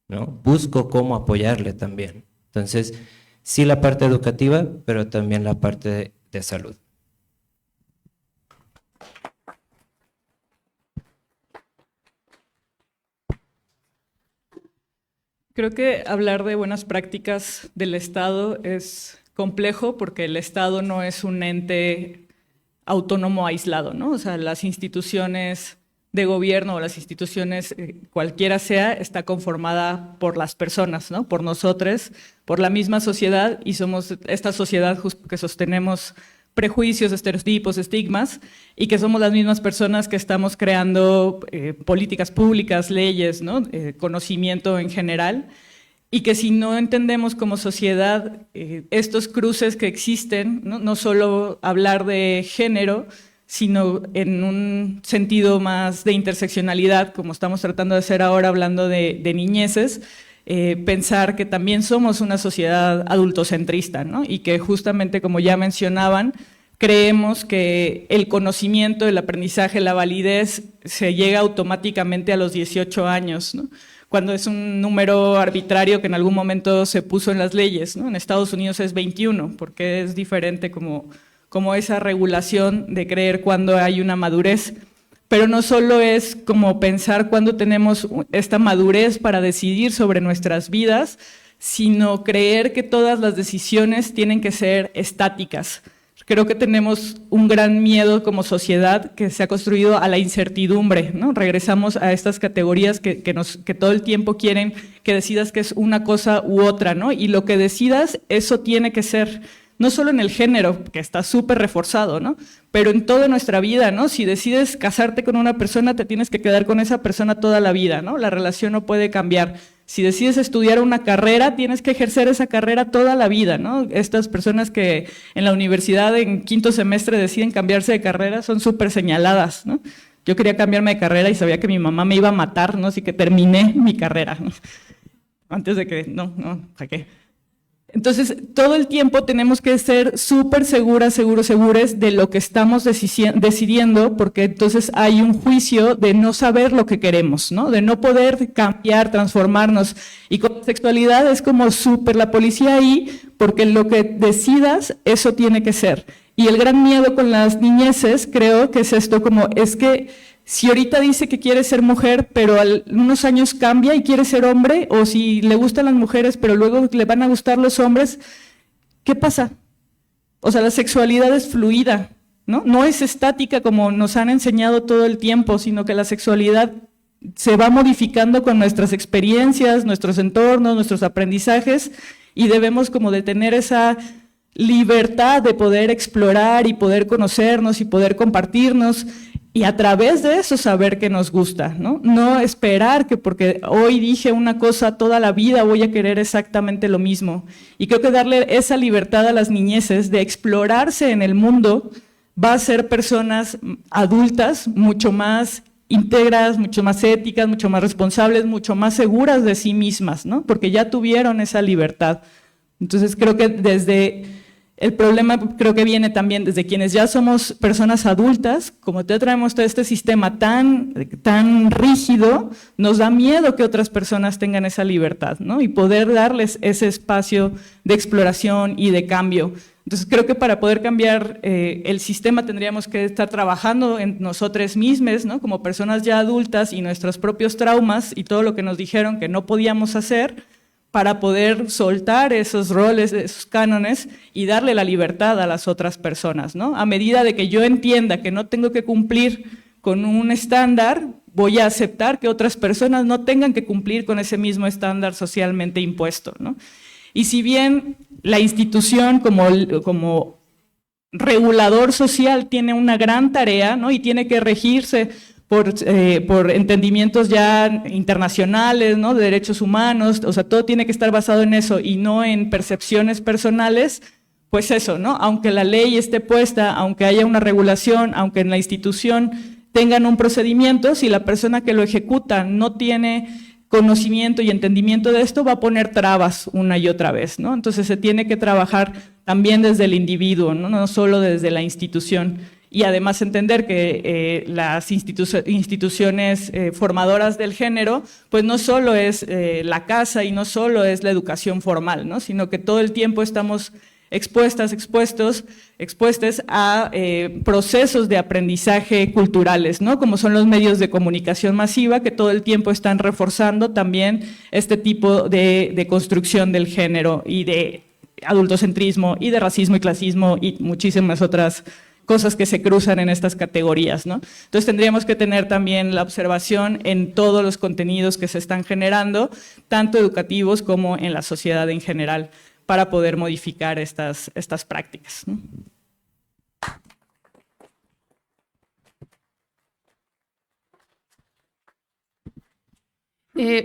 ¿no? Busco cómo apoyarle también. Entonces, sí la parte educativa, pero también la parte de salud. Creo que hablar de buenas prácticas del Estado es complejo porque el Estado no es un ente autónomo aislado, ¿no? O sea, las instituciones de gobierno o las instituciones, cualquiera sea, está conformada por las personas, ¿no? Por nosotros, por la misma sociedad, y somos esta sociedad que sostenemos prejuicios, estereotipos, estigmas, y que somos las mismas personas que estamos creando políticas públicas, leyes, ¿no? Conocimiento en general, y que si no entendemos como sociedad estos cruces que existen, no solo hablar de género, sino en un sentido más de interseccionalidad, como estamos tratando de hacer ahora hablando de niñeces, pensar que también somos una sociedad adultocentrista, ¿no? Y que justamente, como ya mencionaban, creemos que el conocimiento, el aprendizaje, la validez se llega automáticamente a los 18 años, ¿no? Cuando es un número arbitrario que en algún momento se puso en las leyes, ¿no? En Estados Unidos es 21, porque es diferente como esa regulación de creer cuándo hay una madurez. Pero no solo es como pensar cuándo tenemos esta madurez para decidir sobre nuestras vidas, sino creer que todas las decisiones tienen que ser estáticas. Creo que tenemos un gran miedo como sociedad que se ha construido a la incertidumbre, ¿no? Regresamos a estas categorías que todo el tiempo quieren que decidas que es una cosa u otra, ¿no? Y lo que decidas, eso tiene que ser, no solo en el género, que está súper reforzado, ¿no? Pero en toda nuestra vida, ¿no? Si decides casarte con una persona, te tienes que quedar con esa persona toda la vida, ¿no? La relación no puede cambiar. Si decides estudiar una carrera, tienes que ejercer esa carrera toda la vida, ¿no? Estas personas que en la universidad en quinto semestre deciden cambiarse de carrera son súper señaladas, ¿no? Yo quería cambiarme de carrera y sabía que mi mamá me iba a matar, ¿no? Así que terminé mi carrera, ¿no? Antes de que, ¿para qué? Entonces, todo el tiempo tenemos que ser súper seguros de lo que estamos decidiendo, porque entonces hay un juicio de no saber lo que queremos, ¿no? De no poder cambiar, transformarnos. Y con la sexualidad es como súper la policía ahí, porque lo que decidas, eso tiene que ser. Y el gran miedo con las niñeces, creo que es esto como, es que si ahorita dice que quiere ser mujer, pero en unos años cambia y quiere ser hombre, o si le gustan las mujeres, pero luego le van a gustar los hombres, ¿qué pasa? O sea, la sexualidad es fluida, ¿no? No es estática como nos han enseñado todo el tiempo, sino que la sexualidad se va modificando con nuestras experiencias, nuestros entornos, nuestros aprendizajes, y debemos como de tener esa libertad de poder explorar y poder conocernos y poder compartirnos, y a través de eso saber qué nos gusta, ¿no? No esperar que porque hoy dije una cosa toda la vida voy a querer exactamente lo mismo. Y creo que darle esa libertad a las niñeces de explorarse en el mundo va a ser personas adultas mucho más íntegras, mucho más éticas, mucho más responsables, mucho más seguras de sí mismas, ¿no? Porque ya tuvieron esa libertad. Entonces creo que el problema creo que viene también desde quienes ya somos personas adultas, como te traemos todo este sistema tan rígido, nos da miedo que otras personas tengan esa libertad, ¿no? Y poder darles ese espacio de exploración y de cambio. Entonces creo que para poder cambiar el sistema tendríamos que estar trabajando en nosotros mismos, ¿no? Como personas ya adultas y nuestros propios traumas y todo lo que nos dijeron que no podíamos hacer, para poder soltar esos roles, esos cánones y darle la libertad a las otras personas, ¿no? A medida de que yo entienda que no tengo que cumplir con un estándar, voy a aceptar que otras personas no tengan que cumplir con ese mismo estándar socialmente impuesto, ¿no? Y si bien la institución como regulador social tiene una gran tarea, ¿no? Y tiene que regirse por entendimientos ya internacionales, ¿no? De derechos humanos, o sea, todo tiene que estar basado en eso y no en percepciones personales, pues eso, ¿no? Aunque la ley esté puesta, aunque haya una regulación, aunque en la institución tengan un procedimiento, si la persona que lo ejecuta no tiene conocimiento y entendimiento de esto, va a poner trabas una y otra vez, ¿no? Entonces se tiene que trabajar también desde el individuo, no solo desde la institución. Y además entender que las instituciones formadoras del género, pues no solo es la casa y no solo es la educación formal, ¿no? Sino que todo el tiempo estamos expuestos a procesos de aprendizaje culturales, ¿no? Como son los medios de comunicación masiva, que todo el tiempo están reforzando también este tipo de construcción del género y de adultocentrismo y de racismo y clasismo y muchísimas otras cosas que se cruzan en estas categorías, ¿no? Entonces tendríamos que tener también la observación en todos los contenidos que se están generando, tanto educativos como en la sociedad en general, para poder modificar estas prácticas, ¿no?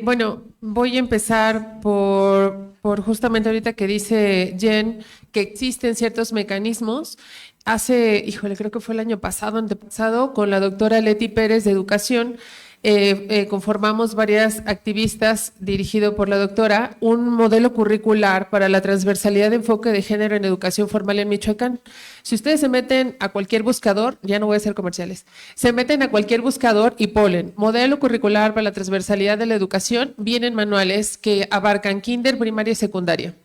Bueno, voy a empezar por justamente ahorita que dice Jen que existen ciertos mecanismos. Creo que fue el año pasado, antepasado, con la doctora Leti Pérez de Educación, conformamos varias activistas dirigido por la doctora un modelo curricular para la transversalidad de enfoque de género en educación formal en Michoacán. Si ustedes se meten a cualquier buscador, ya no voy a hacer comerciales, se meten a cualquier buscador y ponen modelo curricular para la transversalidad de la educación, vienen manuales que abarcan kinder, primaria y secundaria,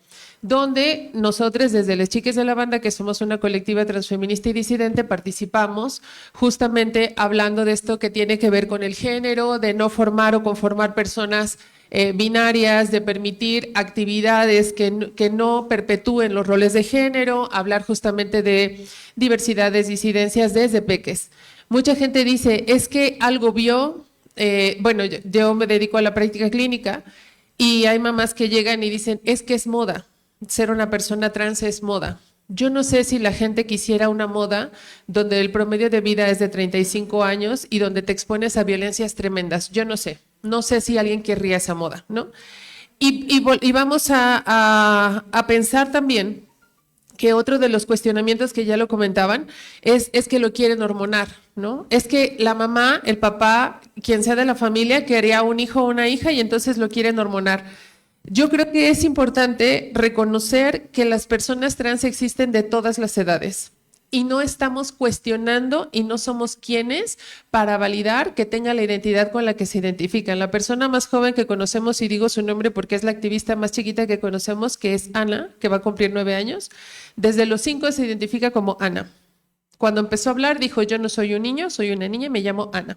donde nosotros desde las Chiques de la Banda, que somos una colectiva transfeminista y disidente, participamos justamente hablando de esto que tiene que ver con el género, de no formar o conformar personas binarias, de permitir actividades que no perpetúen los roles de género, hablar justamente de diversidades, disidencias desde peques. Mucha gente dice, es que algo vio, bueno, yo me dedico a la práctica clínica y hay mamás que llegan y dicen, es que es moda. Ser una persona trans es moda. Yo no sé si la gente quisiera una moda donde el promedio de vida es de 35 años y donde te expones a violencias tremendas. Yo no sé. No sé si alguien querría esa moda, ¿no? Y vamos a pensar también que otro de los cuestionamientos que ya lo comentaban es que lo quieren hormonar, ¿no? Es que la mamá, el papá, quien sea de la familia, quería un hijo o una hija y entonces lo quieren hormonar. Yo creo que es importante reconocer que las personas trans existen de todas las edades y no estamos cuestionando y no somos quienes para validar que tenga la identidad con la que se identifican. La persona más joven que conocemos, y digo su nombre porque es la activista más chiquita que conocemos, que es Ana, que va a cumplir 9 años, desde los 5 se identifica como Ana. Cuando empezó a hablar dijo, yo no soy un niño, soy una niña y me llamo Ana.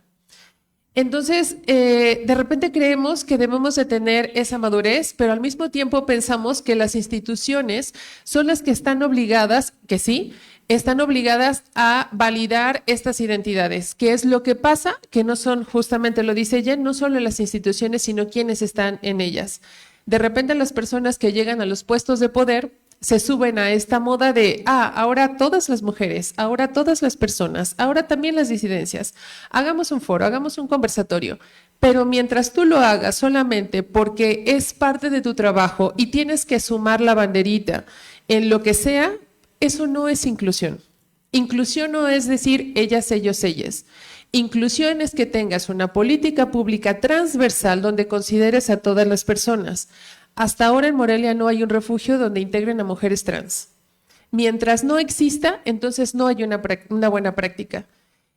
Entonces, de repente creemos que debemos de tener esa madurez, pero al mismo tiempo pensamos que las instituciones son las que están obligadas, que sí, están obligadas a validar estas identidades. ¿Qué es lo que pasa? Que no son, justamente lo dice ella, no solo las instituciones, sino quienes están en ellas. De repente las personas que llegan a los puestos de poder se suben a esta moda de, ahora todas las mujeres, ahora todas las personas, ahora también las disidencias. Hagamos un foro, hagamos un conversatorio. Pero mientras tú lo hagas solamente porque es parte de tu trabajo y tienes que sumar la banderita en lo que sea, eso no es inclusión. Inclusión no es decir ellas, ellos, ellas. Inclusión es que tengas una política pública transversal donde consideres a todas las personas. Hasta ahora en Morelia no hay un refugio donde integren a mujeres trans. Mientras no exista, entonces no hay una buena práctica.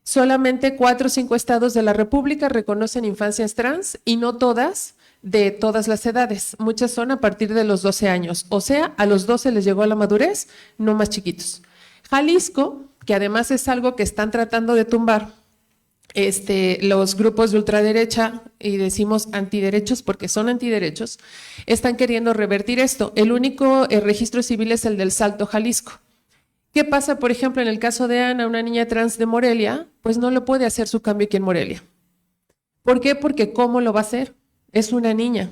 Solamente 4 o 5 estados de la República reconocen infancias trans y no todas de todas las edades. Muchas son a partir de los 12 años. O sea, a los 12 les llegó la madurez, no más chiquitos. Jalisco, que además es algo que están tratando de tumbar, los grupos de ultraderecha, y decimos antiderechos porque son antiderechos, están queriendo revertir esto. El único registro civil es el del Salto, Jalisco. ¿Qué pasa, por ejemplo, en el caso de Ana, una niña trans de Morelia? Pues no lo puede hacer su cambio aquí en Morelia. ¿Por qué? Porque ¿cómo lo va a hacer? Es una niña.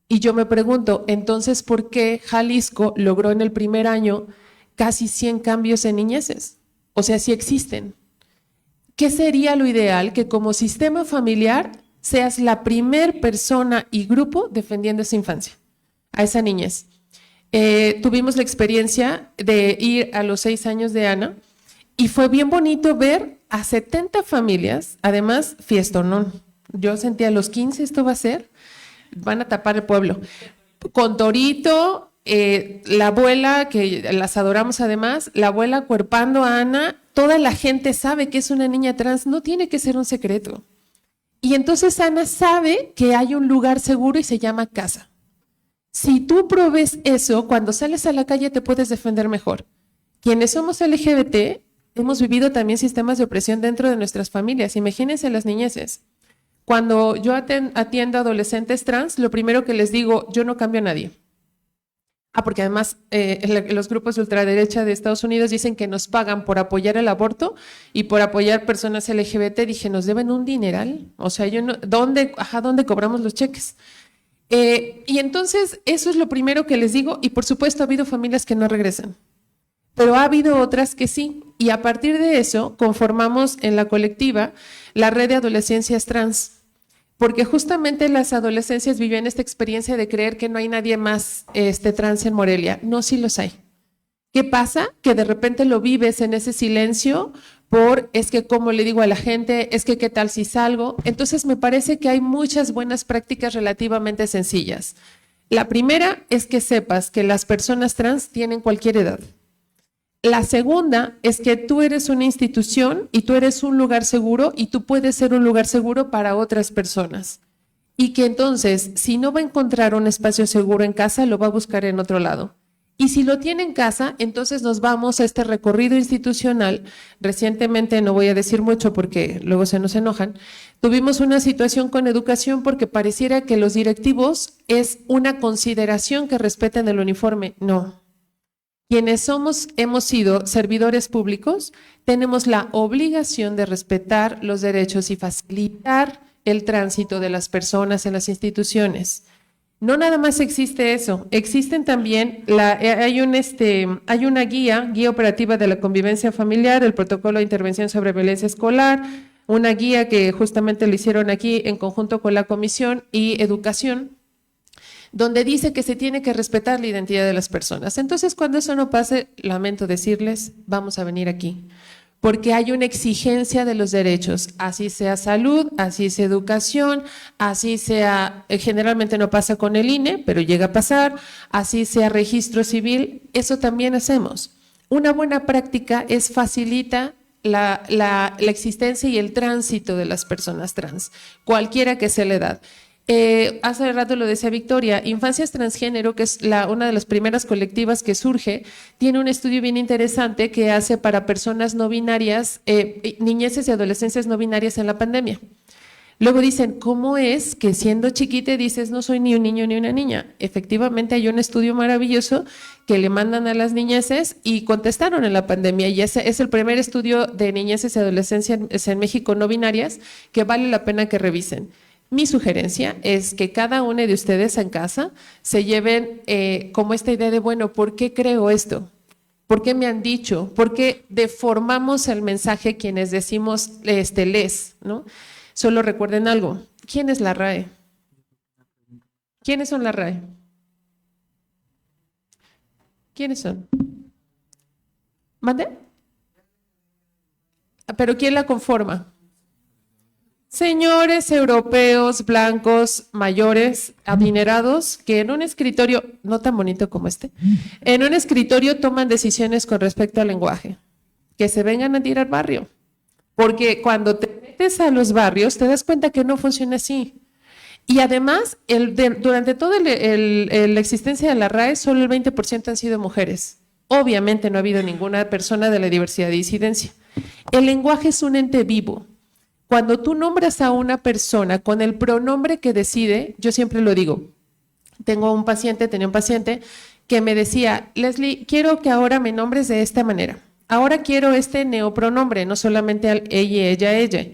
Y yo me pregunto, entonces, ¿por qué Jalisco logró en el primer año casi 100 cambios en niñeces? O sea, sí existen. ¿Qué sería lo ideal? Que como sistema familiar seas la primer persona y grupo defendiendo esa infancia, a esa niñez. Tuvimos la experiencia de ir a los 6 años de Ana y fue bien bonito ver a 70 familias, además fiestonón. Yo sentía a los 15 esto va a ser, van a tapar el pueblo. Con torito, la abuela, que las adoramos además, la abuela acuerpando a Ana, toda la gente sabe que es una niña trans, no tiene que ser un secreto. Y entonces Ana sabe que hay un lugar seguro y se llama casa. Si tú provees eso, cuando sales a la calle te puedes defender mejor. Quienes somos LGBT hemos vivido también sistemas de opresión dentro de nuestras familias. Imagínense las niñeces. Cuando yo atiendo a adolescentes trans, lo primero que les digo, yo no cambio a nadie. Porque además los grupos de ultraderecha de Estados Unidos dicen que nos pagan por apoyar el aborto y por apoyar personas LGBT. Dije, nos deben un dineral. O sea, yo no, ¿dónde cobramos los cheques? Y entonces eso es lo primero que les digo, y por supuesto ha habido familias que no regresan, pero ha habido otras que sí, y a partir de eso conformamos en la colectiva la red de adolescencias trans, porque justamente las adolescencias vivían esta experiencia de creer que no hay nadie más trans en Morelia. No, sí los hay. ¿Qué pasa? Que de repente lo vives en ese silencio es que cómo le digo a la gente, es que qué tal si salgo. Entonces me parece que hay muchas buenas prácticas relativamente sencillas. La primera es que sepas que las personas trans tienen cualquier edad. La segunda es que tú eres una institución y tú eres un lugar seguro y tú puedes ser un lugar seguro para otras personas. Y que entonces, si no va a encontrar un espacio seguro en casa, lo va a buscar en otro lado. Y si lo tiene en casa, entonces nos vamos a este recorrido institucional. Recientemente, no voy a decir mucho porque luego se nos enojan, tuvimos una situación con educación porque pareciera que los directivos es una consideración que respeten el uniforme. No. Quienes hemos sido servidores públicos, tenemos la obligación de respetar los derechos y facilitar el tránsito de las personas en las instituciones. No nada más existe eso, existen también, hay una guía operativa de la convivencia familiar, el protocolo de intervención sobre violencia escolar, una guía que justamente lo hicieron aquí en conjunto con la Comisión y Educación, donde dice que se tiene que respetar la identidad de las personas. Entonces, cuando eso no pase, lamento decirles, vamos a venir aquí. Porque hay una exigencia de los derechos, así sea salud, así sea educación, así sea, generalmente no pasa con el INE, pero llega a pasar, así sea registro civil, eso también hacemos. Una buena práctica facilita la existencia y el tránsito de las personas trans, cualquiera que sea la edad. Hace rato lo decía Victoria, Infancias Transgénero, que es una de las primeras colectivas que surge, tiene un estudio bien interesante que hace para personas no binarias, niñeces y adolescencias no binarias en la pandemia. Luego dicen, ¿cómo es que siendo chiquita dices no soy ni un niño ni una niña? Efectivamente hay un estudio maravilloso que le mandan a las niñeces y contestaron en la pandemia, y ese es el primer estudio de niñeces y adolescencias en México no binarias que vale la pena que revisen. Mi sugerencia es que cada uno de ustedes en casa se lleven como esta idea de, bueno, ¿por qué creo esto? ¿Por qué me han dicho? ¿Por qué deformamos el mensaje quienes decimos les, ¿no? Solo recuerden algo, ¿quién es la RAE? ¿Quiénes son la RAE? ¿Quiénes son? ¿Mande? ¿Pero quién la conforma? Señores europeos, blancos, mayores, adinerados, que en un escritorio, no tan bonito como este, en un escritorio toman decisiones con respecto al lenguaje, que se vengan a tirar barrio. Porque cuando te metes a los barrios, te das cuenta que no funciona así. Y además, durante toda la existencia de la RAE, solo el 20% han sido mujeres. Obviamente no ha habido ninguna persona de la diversidad de disidencia. El lenguaje es un ente vivo. Cuando tú nombras a una persona con el pronombre que decide, yo siempre lo digo, tenía un paciente que me decía, Leslie, quiero que ahora me nombres de esta manera. Ahora quiero este neopronombre, no solamente al ella, ella.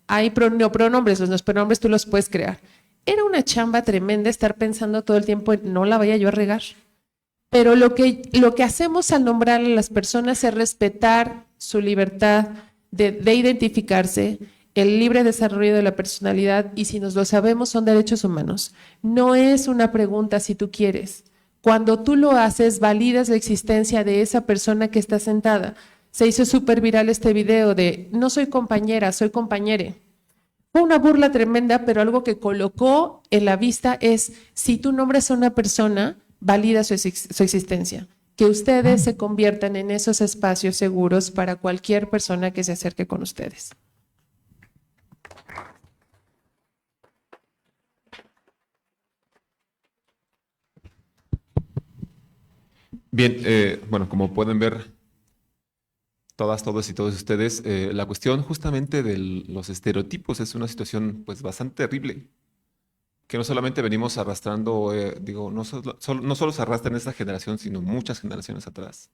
Hay neopronombres, los neopronombres tú los puedes crear. Era una chamba tremenda estar pensando todo el tiempo en no la vaya yo a regar. Pero lo que hacemos al nombrar a las personas es respetar su libertad de identificarse, el libre desarrollo de la personalidad, y si nos lo sabemos son derechos humanos. No es una pregunta si tú quieres. Cuando tú lo haces, validas la existencia de esa persona que está sentada. Se hizo súper viral este video de no soy compañera, soy compañere. Fue una burla tremenda, pero algo que colocó en la vista es, si tú nombras a una persona, valida su existencia. Que ustedes se conviertan en esos espacios seguros para cualquier persona que se acerque con ustedes. Bien, bueno, como pueden ver todas, todos y todos ustedes, la cuestión justamente de los estereotipos es una situación pues bastante terrible, que no solamente venimos arrastrando, no solo se arrastra en esta generación, sino muchas generaciones atrás.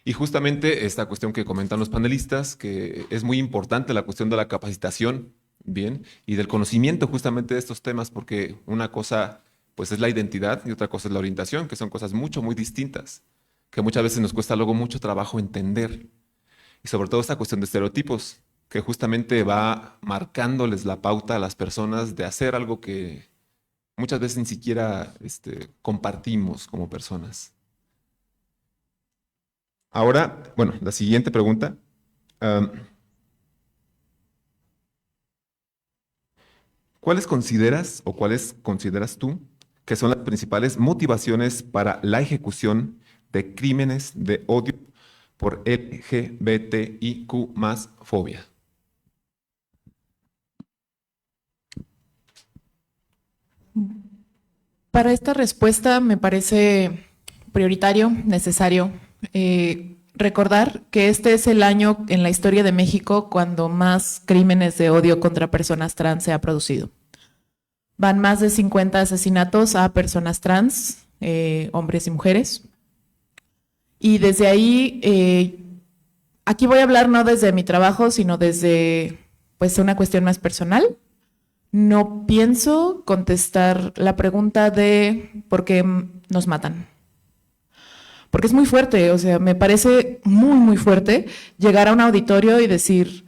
Y justamente esta cuestión que comentan los panelistas, que es muy importante la cuestión de la capacitación, bien, y del conocimiento justamente de estos temas, porque una cosa pues es la identidad y otra cosa es la orientación, que son cosas muy distintas, que muchas veces nos cuesta luego mucho trabajo entender. Y sobre todo esta cuestión de estereotipos, que justamente va marcándoles la pauta a las personas de hacer algo que muchas veces ni siquiera compartimos como personas. Ahora, bueno, la siguiente pregunta. ¿Cuáles consideras tú que son las principales motivaciones para la ejecución de crímenes de odio por LGBTIQ más fobia? Para esta respuesta me parece prioritario, necesario, recordar que este es el año en la historia de México cuando más crímenes de odio contra personas trans se ha producido. Van más de 50 asesinatos a personas trans, hombres y mujeres. Y desde ahí, aquí voy a hablar no desde mi trabajo, sino desde pues, una cuestión más personal. No pienso contestar la pregunta de por qué nos matan. Porque es muy fuerte, o sea, me parece muy, muy fuerte llegar a un auditorio y decir,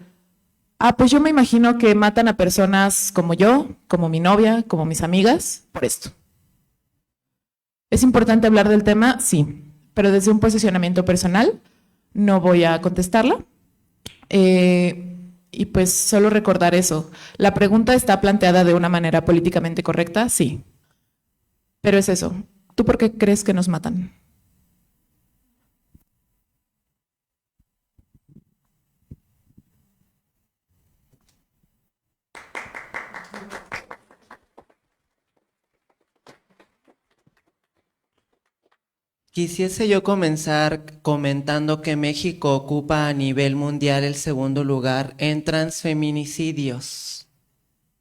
pues yo me imagino que matan a personas como yo, como mi novia, como mis amigas, por esto. ¿Es importante hablar del tema? Sí, pero desde un posicionamiento personal no voy a contestarla. Y pues solo recordar eso. ¿La pregunta está planteada de una manera políticamente correcta? Sí. Pero es eso. ¿Tú por qué crees que nos matan? Quisiese yo comenzar comentando que México ocupa a nivel mundial el segundo lugar en transfeminicidios.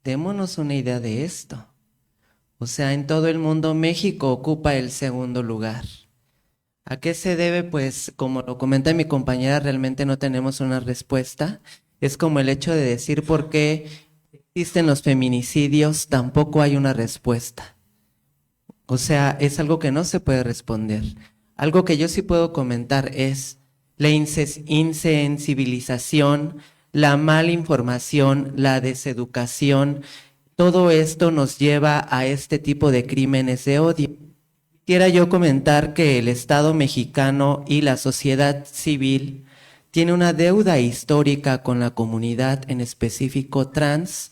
Démonos una idea de esto. O sea, en todo el mundo México ocupa el segundo lugar. ¿A qué se debe? Pues, como lo comenta mi compañera, realmente no tenemos una respuesta. Es como el hecho de decir por qué existen los feminicidios, tampoco hay una respuesta. O sea, es algo que no se puede responder. Algo que yo sí puedo comentar es la insensibilización, la mala información, la deseducación. Todo esto nos lleva a este tipo de crímenes de odio. Quisiera yo comentar que el Estado mexicano y la sociedad civil tiene una deuda histórica con la comunidad, en específico trans,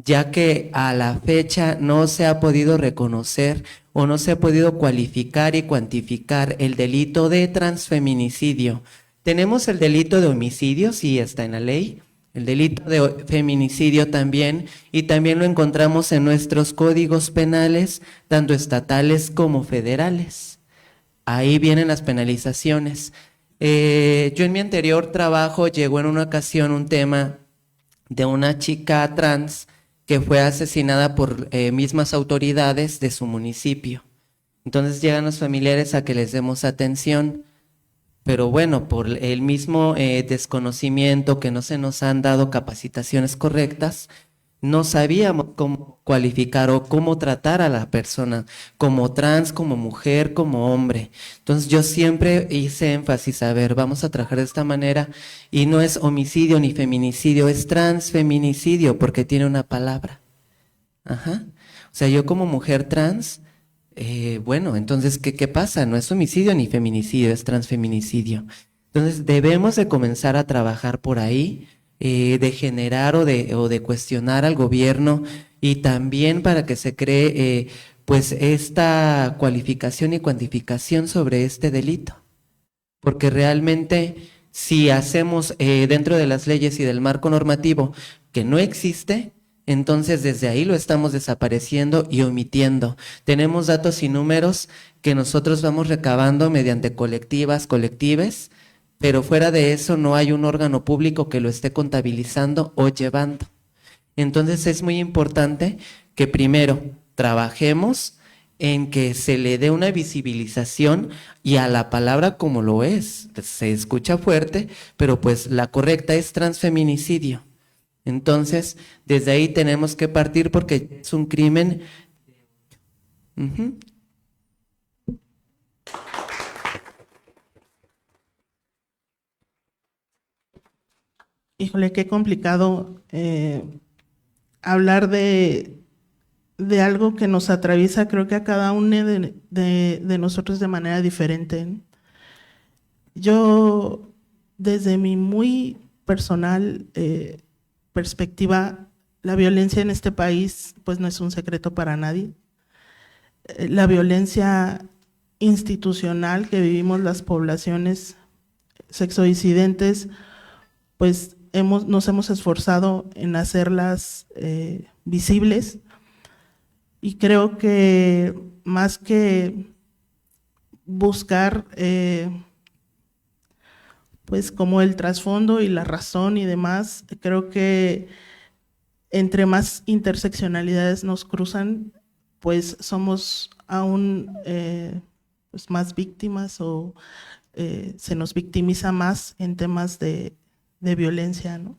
ya que a la fecha no se ha podido reconocer o no se ha podido cualificar y cuantificar el delito de transfeminicidio. Tenemos el delito de homicidio, sí está en la ley, el delito de feminicidio también, y también lo encontramos en nuestros códigos penales, tanto estatales como federales. Ahí vienen las penalizaciones. Yo en mi anterior trabajo llegó en una ocasión un tema de una chica trans que fue asesinada por mismas autoridades de su municipio. Entonces llegan los familiares a que les demos atención, pero bueno, por el mismo desconocimiento, que no se nos han dado capacitaciones correctas, no sabíamos cómo cualificar o cómo tratar a la persona, como trans, como mujer, como hombre. Entonces yo siempre hice énfasis, a ver, vamos a trabajar de esta manera, y no es homicidio ni feminicidio, es transfeminicidio, porque tiene una palabra. Ajá. O sea, yo como mujer trans, bueno, entonces, ¿qué pasa? No es homicidio ni feminicidio, es transfeminicidio. Entonces debemos de comenzar a trabajar por ahí, de generar o de cuestionar al gobierno, y también para que se cree pues esta cualificación y cuantificación sobre este delito. Porque realmente si hacemos dentro de las leyes y del marco normativo que no existe, entonces desde ahí lo estamos desapareciendo y omitiendo. Tenemos datos y números que nosotros vamos recabando mediante colectives, pero fuera de eso no hay un órgano público que lo esté contabilizando o llevando. Entonces es muy importante que primero trabajemos en que se le dé una visibilización y a la palabra como lo es. Se escucha fuerte, pero pues la correcta es transfeminicidio. Entonces, desde ahí tenemos que partir porque es un crimen. Híjole, qué complicado hablar de algo que nos atraviesa, creo que a cada uno de nosotros de manera diferente. Yo, desde mi muy personal perspectiva, la violencia en este país pues no es un secreto para nadie. La violencia institucional que vivimos las poblaciones sexodisidentes, pues nos hemos esforzado en hacerlas visibles, y creo que más que buscar pues como el trasfondo y la razón y demás, creo que entre más interseccionalidades nos cruzan, pues somos aún pues más víctimas, o se nos victimiza más en temas de violencia, ¿no?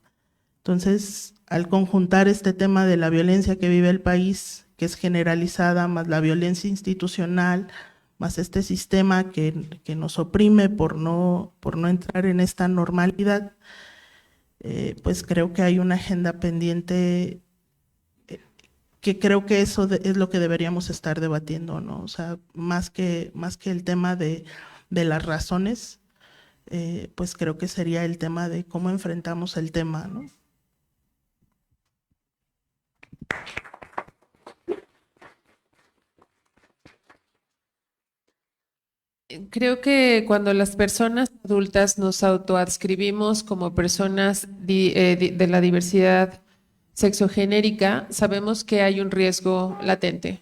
Entonces, al conjuntar este tema de la violencia que vive el país, que es generalizada, más la violencia institucional, más este sistema que nos oprime por no entrar en esta normalidad, pues creo que hay una agenda pendiente que creo que eso es lo que deberíamos estar debatiendo, ¿no? O sea, más que el tema de las razones, pues creo que sería el tema de cómo enfrentamos el tema, ¿no? Creo que cuando las personas adultas nos autoadscribimos como personas de la diversidad sexogenérica, sabemos que hay un riesgo latente,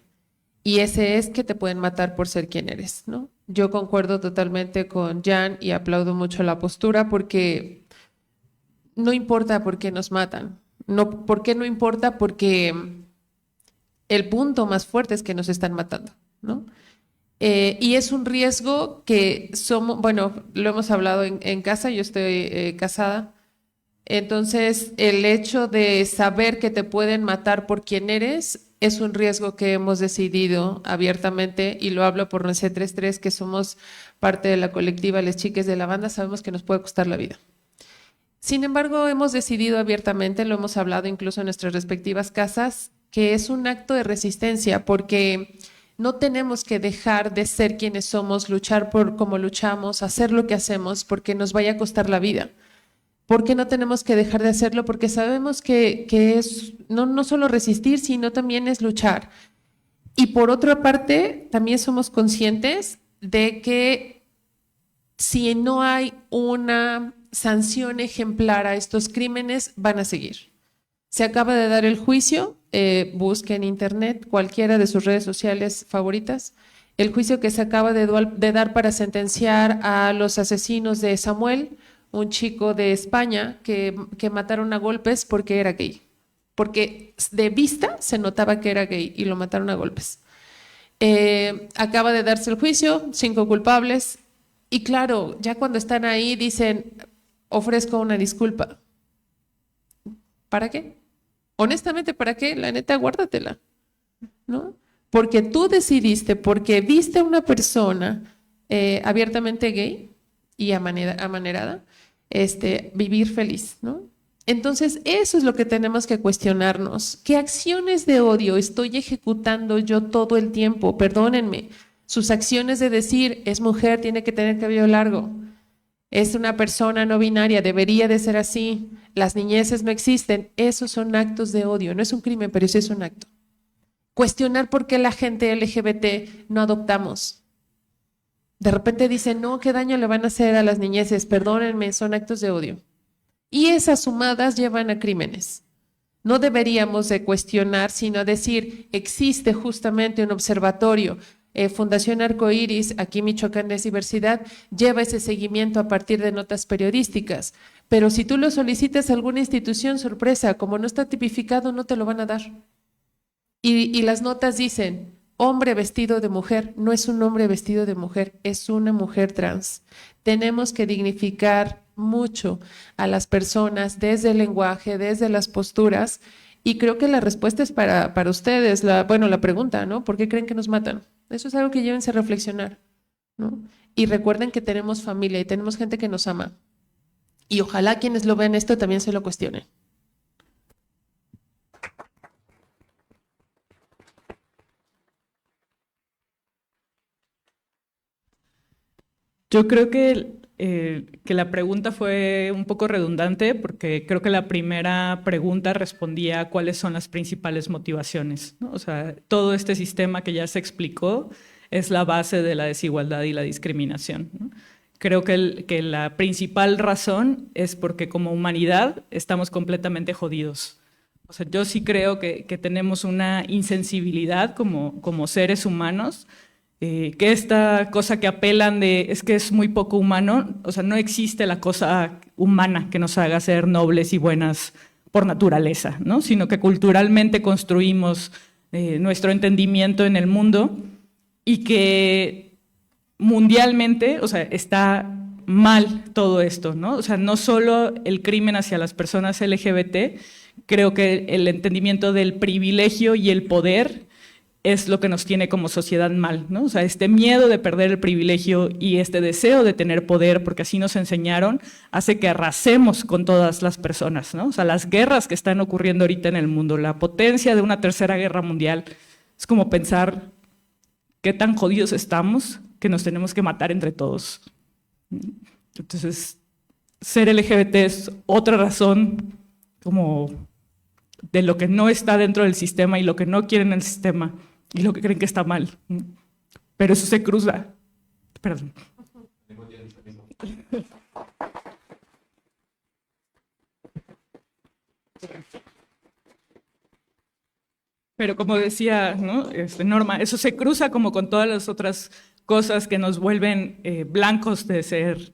y ese es que te pueden matar por ser quien eres, ¿no? Yo concuerdo totalmente con Jan y aplaudo mucho la postura, porque no importa por qué nos matan. No, ¿por qué no importa? Porque el punto más fuerte es que nos están matando, ¿no? Y es un riesgo que somos, bueno, lo hemos hablado en casa, yo estoy casada, entonces el hecho de saber que te pueden matar por quien eres es un riesgo que hemos decidido abiertamente, y lo hablo por nuestra 33, que somos parte de la colectiva Les Chiques de la Banda, sabemos que nos puede costar la vida. Sin embargo, hemos decidido abiertamente, lo hemos hablado incluso en nuestras respectivas casas, que es un acto de resistencia, porque no tenemos que dejar de ser quienes somos, luchar por como luchamos, hacer lo que hacemos, porque nos vaya a costar la vida. ¿Por qué no tenemos que dejar de hacerlo? Porque sabemos que es no solo resistir, sino también es luchar. Y por otra parte, también somos conscientes de que si no hay una sanción ejemplar a estos crímenes, van a seguir. Se acaba de dar el juicio, busque en internet cualquiera de sus redes sociales favoritas, el juicio que se acaba de dar para sentenciar a los asesinos de Samuel, un chico de España que mataron a golpes porque era gay, porque de vista se notaba que era gay y lo mataron a golpes. Acaba de darse el juicio, 5 culpables, y claro, ya cuando están ahí dicen, ofrezco una disculpa. ¿Para qué? Honestamente, ¿para qué? La neta, guárdatela, ¿no? Porque tú decidiste, porque viste a una persona abiertamente gay y amanerada, vivir feliz, ¿no? Entonces, eso es lo que tenemos que cuestionarnos. ¿Qué acciones de odio estoy ejecutando yo todo el tiempo? Perdónenme, sus acciones de decir, es mujer, tiene que tener cabello largo, es una persona no binaria, debería de ser así, las niñeces no existen, esos son actos de odio, no es un crimen, pero sí es un acto. Cuestionar por qué la gente LGBT no adoptamos. De repente dicen, no, ¿qué daño le van a hacer a las niñeces? Perdónenme, son actos de odio. Y esas sumadas llevan a crímenes. No deberíamos de cuestionar, sino decir, existe justamente un observatorio. Fundación Arcoíris, aquí Michoacán es Diversidad, lleva ese seguimiento a partir de notas periodísticas. Pero si tú lo solicitas a alguna institución, sorpresa, como no está tipificado, no te lo van a dar. Y las notas dicen, hombre vestido de mujer, no es un hombre vestido de mujer, es una mujer trans. Tenemos que dignificar mucho a las personas desde el lenguaje, desde las posturas, y creo que la respuesta es para ustedes, la pregunta, ¿no? ¿Por qué creen que nos matan? Eso es algo que llévense a reflexionar, ¿no? Y recuerden que tenemos familia y tenemos gente que nos ama, y ojalá quienes lo ven esto también se lo cuestionen. Yo creo que que la pregunta fue un poco redundante porque creo que la primera pregunta respondía a cuáles son las principales motivaciones, ¿no? O sea, todo este sistema que ya se explicó es la base de la desigualdad y la discriminación, ¿no? Creo que la principal razón es porque como humanidad estamos completamente jodidos. O sea, yo sí creo que tenemos una insensibilidad como seres humanos, que esta cosa que apelan de es que es muy poco humano, o sea, no existe la cosa humana que nos haga ser nobles y buenas por naturaleza, ¿no? Sino que culturalmente construimos nuestro entendimiento en el mundo y que mundialmente, o sea, está mal todo esto, ¿no? O sea, no solo el crimen hacia las personas LGBT, creo que el entendimiento del privilegio y el poder es lo que nos tiene como sociedad mal, ¿no? O sea, este miedo de perder el privilegio y este deseo de tener poder, porque así nos enseñaron, hace que arrasemos con todas las personas, ¿no? O sea, las guerras que están ocurriendo ahorita en el mundo, la potencia de una tercera guerra mundial, es como pensar qué tan jodidos estamos que nos tenemos que matar entre todos. Entonces, ser LGBT es otra razón como de lo que no está dentro del sistema y lo que no quieren en el sistema y lo que creen que está mal. Pero eso se cruza. Perdón. Pero como decía, ¿no? Norma, eso se cruza como con todas las otras cosas que nos vuelven blancos de ser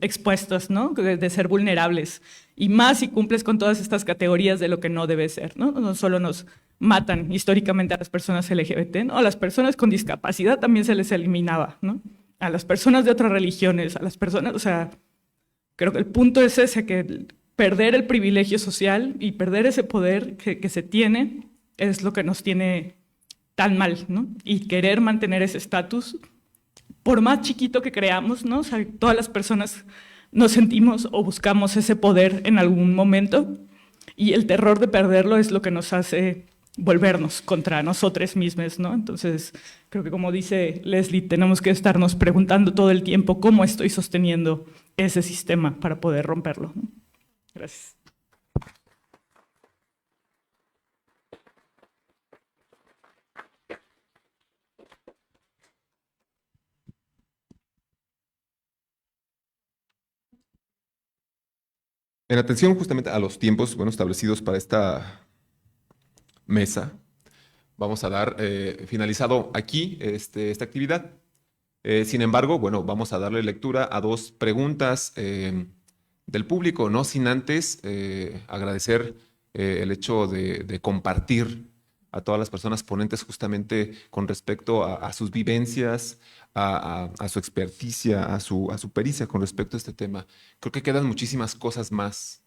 expuestos, ¿no? De ser vulnerables. Y más si cumples con todas estas categorías de lo que no debe ser, ¿no? No solo nos matan históricamente a las personas LGBT, ¿no? A las personas con discapacidad también se les eliminaba, ¿no? A las personas de otras religiones, a las personas, o sea, creo que el punto es ese, que perder el privilegio social y perder ese poder que se tiene es lo que nos tiene tan mal, ¿no? Y querer mantener ese estatus, por más chiquito que creamos, ¿no? O sea, todas las personas nos sentimos o buscamos ese poder en algún momento y el terror de perderlo es lo que nos hace volvernos contra nosotros mismos, ¿no? Entonces, creo que como dice Leslie, tenemos que estarnos preguntando todo el tiempo cómo estoy sosteniendo ese sistema para poder romperlo, ¿no? Gracias. En atención justamente a los tiempos, bueno, establecidos para esta mesa, vamos a dar finalizado aquí esta actividad. Sin embargo, bueno, vamos a darle lectura a dos preguntas del público, no sin antes agradecer el hecho de compartir a todas las personas ponentes justamente con respecto a sus vivencias, a su experticia, a su pericia con respecto a este tema. Creo que quedan muchísimas cosas más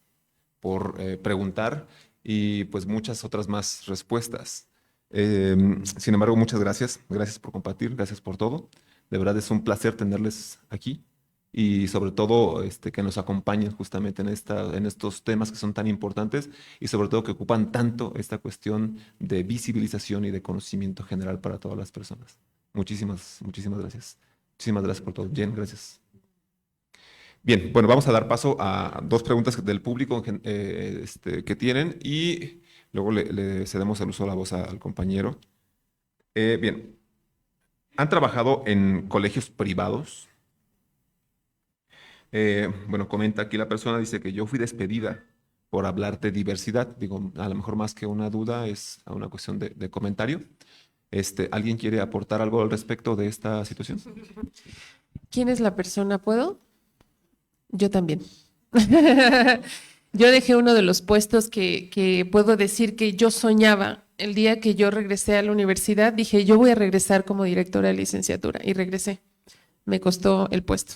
por preguntar y pues muchas otras más respuestas. Sin embargo, muchas gracias. Gracias por compartir, gracias por todo. De verdad es un placer tenerles aquí y sobre todo que nos acompañen justamente en estos temas que son tan importantes y sobre todo que ocupan tanto esta cuestión de visibilización y de conocimiento general para todas las personas. Muchísimas gracias. Muchísimas gracias por todo. Jen, gracias. Bien, bueno, vamos a dar paso a dos preguntas del público que tienen y luego le cedemos el uso de la voz al compañero. Bien, ¿han trabajado en colegios privados? Bueno, comenta aquí la persona, dice que yo fui despedida por hablar de diversidad. Digo, a lo mejor más que una duda es una cuestión de comentario. ¿Alguien quiere aportar algo al respecto de esta situación? ¿Quién es la persona? ¿Puedo? Yo también. Yo dejé uno de los puestos que puedo decir que yo soñaba. El día que yo regresé a la universidad, dije, yo voy a regresar como directora de licenciatura. Y regresé. Me costó el puesto.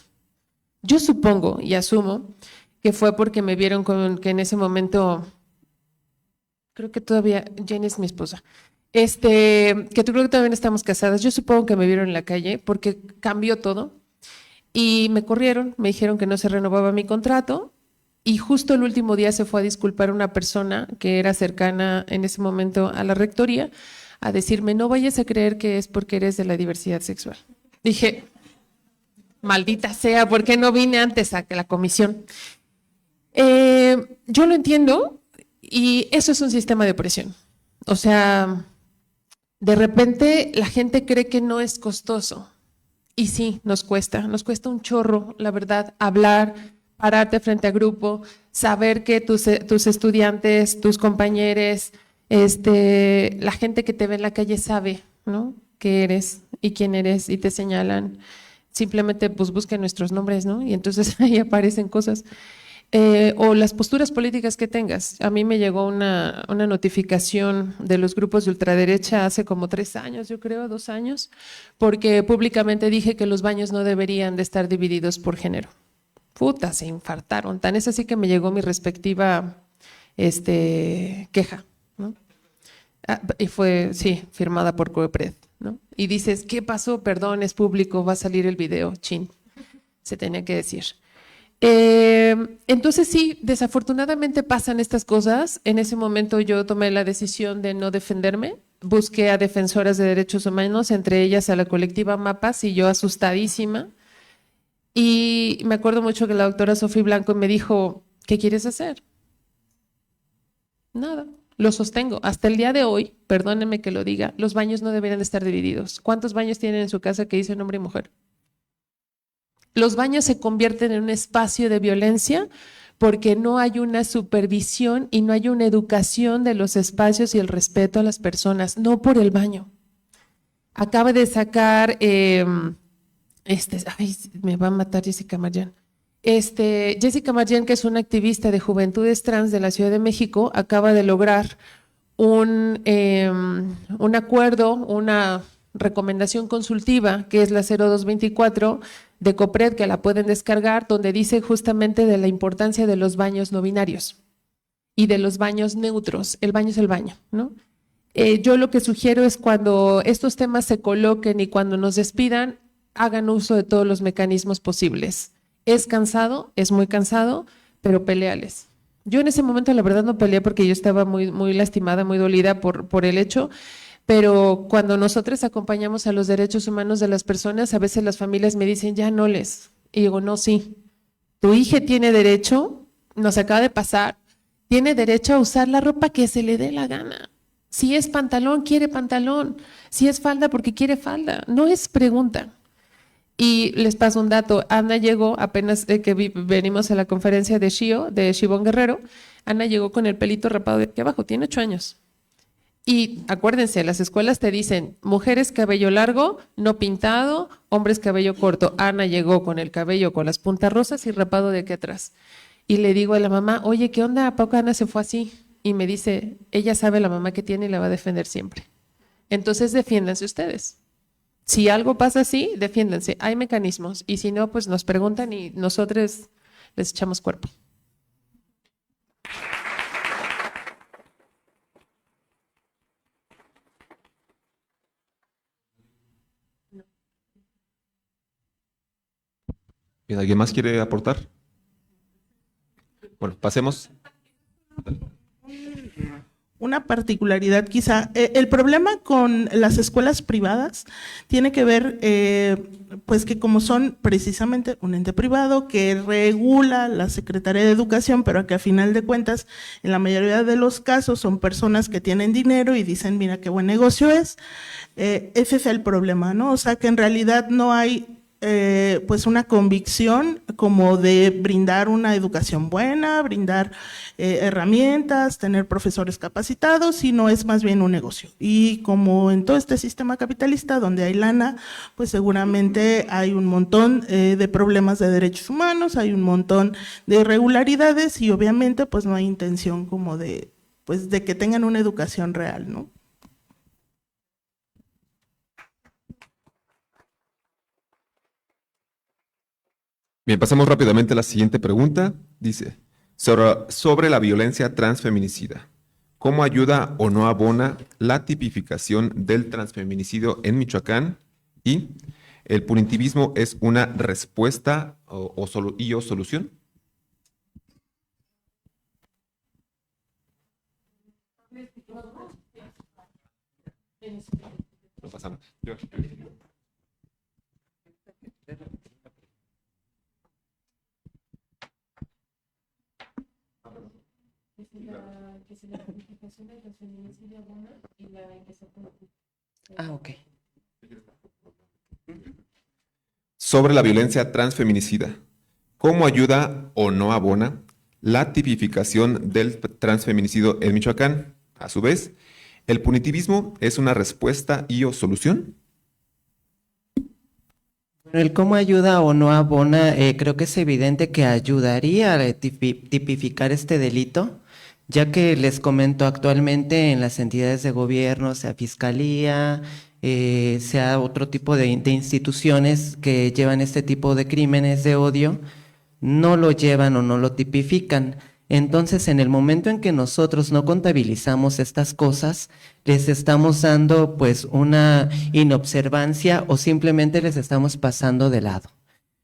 Yo supongo y asumo que fue porque me vieron que en ese momento, creo que todavía, Jen es mi esposa, que tú creo que todavía no estamos casadas. Yo supongo que me vieron en la calle porque cambió todo y me corrieron, me dijeron que no se renovaba mi contrato y justo el último día se fue a disculpar una persona que era cercana en ese momento a la rectoría a decirme, no vayas a creer que es porque eres de la diversidad sexual. Dije, Maldita sea, ¿por qué no vine antes a la comisión? Yo lo entiendo y eso es un sistema de opresión. O sea, de repente la gente cree que no es costoso. Y sí, nos cuesta un chorro, la verdad, hablar, pararte frente a grupo, saber que tus estudiantes, tus compañeros, la gente que te ve en la calle sabe, ¿no? Qué eres y quién eres y te señalan. Simplemente pues busquen nuestros nombres, ¿no? Y entonces ahí aparecen cosas. O las posturas políticas que tengas. A mí me llegó una notificación de los grupos de ultraderecha hace como 3 años, yo creo, 2 años, porque públicamente dije que los baños no deberían de estar divididos por género. Puta, se infartaron. Tan es así que me llegó mi respectiva queja, ¿no? Y fue, sí, firmada por COEPRED, ¿no? Y dices, ¿qué pasó? Perdón, es público, va a salir el video, chin. Se tenía que decir. Entonces sí, desafortunadamente pasan estas cosas. En ese momento yo tomé la decisión de no defenderme, busqué a defensoras de derechos humanos, entre ellas a la colectiva Mapas, y yo asustadísima. Y me acuerdo mucho que la doctora Sofía Blanco me dijo, ¿qué quieres hacer? Nada, lo sostengo. Hasta el día de hoy, perdónenme que lo diga, los baños no deberían estar divididos. ¿Cuántos baños tienen en su casa que dicen hombre y mujer? Los baños se convierten en un espacio de violencia porque no hay una supervisión y no hay una educación de los espacios y el respeto a las personas, no por el baño. Acaba de sacar, ay, me va a matar Jessica Marjan. Jessica Marjan, que es una activista de juventudes trans de la Ciudad de México, acaba de lograr un acuerdo, una recomendación consultiva, que es la 0224 de COPRED, que la pueden descargar, donde dice justamente de la importancia de los baños no binarios y de los baños neutros. El baño es el baño, ¿no? Yo lo que sugiero es cuando estos temas se coloquen y cuando nos despidan, hagan uso de todos los mecanismos posibles. Es cansado, es muy cansado, pero peleales. Yo en ese momento la verdad no peleé porque yo estaba muy, muy lastimada, muy dolida por el hecho. Pero cuando nosotros acompañamos a los derechos humanos de las personas, a veces las familias me dicen, ya no les. Y digo, no, sí. Tu hija tiene derecho, nos acaba de pasar, tiene derecho a usar la ropa que se le dé la gana. Si es pantalón, quiere pantalón. Si es falda, porque quiere falda. No es pregunta. Y les paso un dato. Ana llegó, apenas que venimos a la conferencia de Shio, de Shibón Guerrero, Ana llegó con el pelito rapado de aquí abajo, tiene 8 años. Y acuérdense, las escuelas te dicen, mujeres cabello largo, no pintado, hombres cabello corto. Ana llegó con el cabello con las puntas rosas y rapado de aquí atrás. Y le digo a la mamá, oye, ¿qué onda? ¿A poco Ana se fue así? Y me dice, ella sabe la mamá que tiene y la va a defender siempre. Entonces defiéndanse ustedes. Si algo pasa así, defiéndanse. Hay mecanismos. Y si no, pues nos preguntan y nosotros les echamos cuerpo. Bien, ¿alguien más quiere aportar? Bueno, pasemos. Una particularidad quizá, el problema con las escuelas privadas tiene que ver pues que como son precisamente un ente privado que regula la Secretaría de Educación, pero que a final de cuentas en la mayoría de los casos son personas que tienen dinero y dicen mira qué buen negocio es, ese es el problema, ¿no? O sea que en realidad no hay pues una convicción como de brindar una educación buena, brindar herramientas, tener profesores capacitados, sino es más bien un negocio. Y como en todo este sistema capitalista donde hay lana, pues seguramente hay un montón de problemas de derechos humanos, hay un montón de irregularidades y obviamente pues no hay intención como de, pues, de que tengan una educación real, ¿no? Bien, pasamos rápidamente a la siguiente pregunta. Dice, sobre la violencia transfeminicida, ¿cómo ayuda o no abona la tipificación del transfeminicidio en Michoacán? Y ¿el punitivismo es una respuesta o solución? No pasa nada. Ah, ok. Sobre la violencia transfeminicida, ¿cómo ayuda o no abona la tipificación del transfeminicidio en Michoacán? A su vez, ¿el punitivismo es una respuesta y o solución? Bueno, el cómo ayuda o no abona, creo que es evidente que ayudaría a tipificar este delito, ya que les comento actualmente en las entidades de gobierno, sea fiscalía, sea otro tipo de instituciones que llevan este tipo de crímenes de odio, no lo llevan o no lo tipifican. Entonces, en el momento en que nosotros no contabilizamos estas cosas, les estamos dando pues una inobservancia o simplemente les estamos pasando de lado.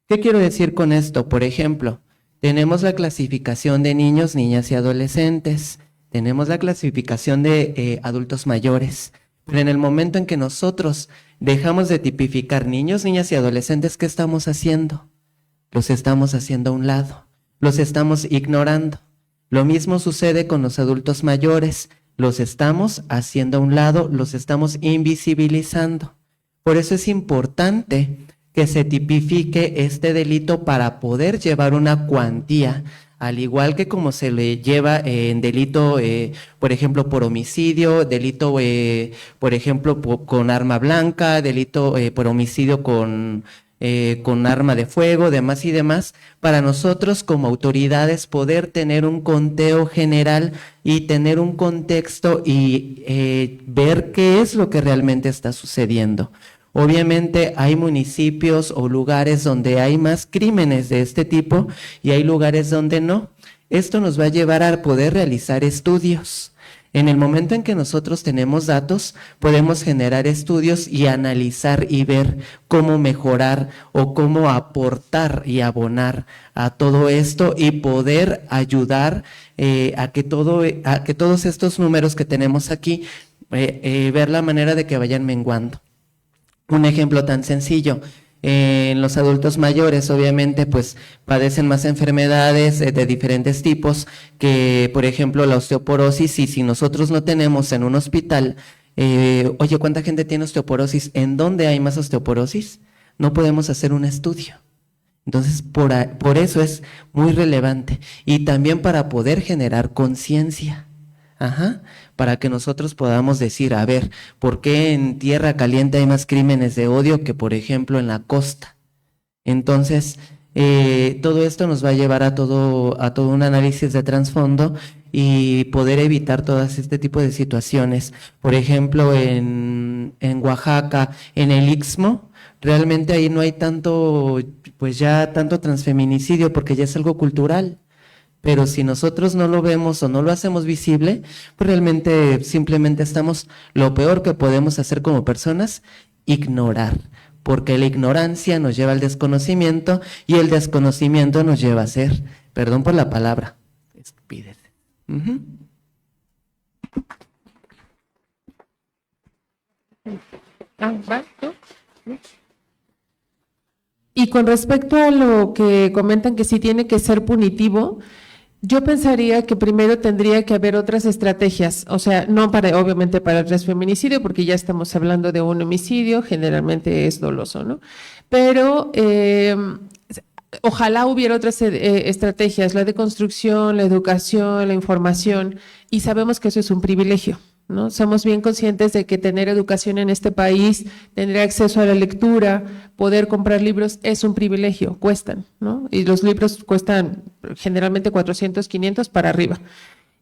¿Qué quiero decir con esto? Por ejemplo, tenemos la clasificación de niños, niñas y adolescentes, tenemos la clasificación de adultos mayores, pero en el momento en que nosotros dejamos de tipificar niños, niñas y adolescentes, ¿qué estamos haciendo? Los estamos haciendo a un lado, los estamos ignorando. Lo mismo sucede con los adultos mayores, los estamos haciendo a un lado, los estamos invisibilizando. Por eso es importante que se tipifique este delito para poder llevar una cuantía, al igual que como se le lleva en delito, por ejemplo, por homicidio, delito, por ejemplo, con arma blanca, delito por homicidio con arma de fuego, demás y demás, para nosotros como autoridades poder tener un conteo general y tener un contexto y ver qué es lo que realmente está sucediendo. Obviamente hay municipios o lugares donde hay más crímenes de este tipo y hay lugares donde no. Esto nos va a llevar a poder realizar estudios. En el momento en que nosotros tenemos datos, podemos generar estudios y analizar y ver cómo mejorar o cómo aportar y abonar a todo esto y poder ayudar a que todos estos números que tenemos aquí, ver la manera de que vayan menguando. Un ejemplo tan sencillo. En los adultos mayores, obviamente, pues padecen más enfermedades de diferentes tipos que, por ejemplo, la osteoporosis. Y si nosotros no tenemos en un hospital, oye, ¿cuánta gente tiene osteoporosis? ¿En dónde hay más osteoporosis? No podemos hacer un estudio. Entonces, por eso es muy relevante. Y también para poder generar conciencia. Para que nosotros podamos decir, a ver, ¿por qué en tierra caliente hay más crímenes de odio que, por ejemplo, en la costa? Entonces, todo esto nos va a llevar a todo un análisis de trasfondo y poder evitar todas este tipo de situaciones. Por ejemplo, en Oaxaca, en el Istmo, realmente ahí no hay tanto transfeminicidio porque ya es algo cultural. Pero si nosotros no lo vemos o no lo hacemos visible, pues realmente simplemente lo peor que podemos hacer como personas, ignorar. Porque la ignorancia nos lleva al desconocimiento y el desconocimiento nos lleva a ser, perdón por la palabra, estupidez. Y con respecto a lo que comentan que sí tiene que ser punitivo, yo pensaría que primero tendría que haber otras estrategias, o sea, no obviamente para el transfeminicidio, porque ya estamos hablando de un homicidio, generalmente es doloso, ¿no? Pero ojalá hubiera otras estrategias, la deconstrucción, la educación, la información, y sabemos que eso es un privilegio, ¿no? Somos bien conscientes de que tener educación en este país, tener acceso a la lectura, poder comprar libros es un privilegio, cuestan, ¿no? Y los libros cuestan generalmente 400, 500 para arriba.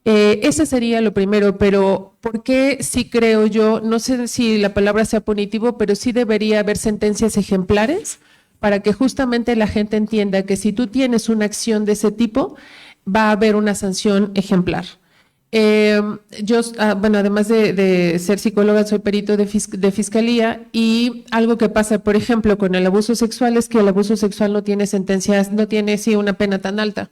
Ese sería lo primero, pero ¿por qué sí creo yo? No sé si la palabra sea punitivo, pero sí debería haber sentencias ejemplares para que justamente la gente entienda que si tú tienes una acción de ese tipo, va a haber una sanción ejemplar. Yo, además de ser psicóloga, soy perito de fiscalía y algo que pasa, por ejemplo, con el abuso sexual es que el abuso sexual no tiene sentencias, no tiene sí una pena tan alta.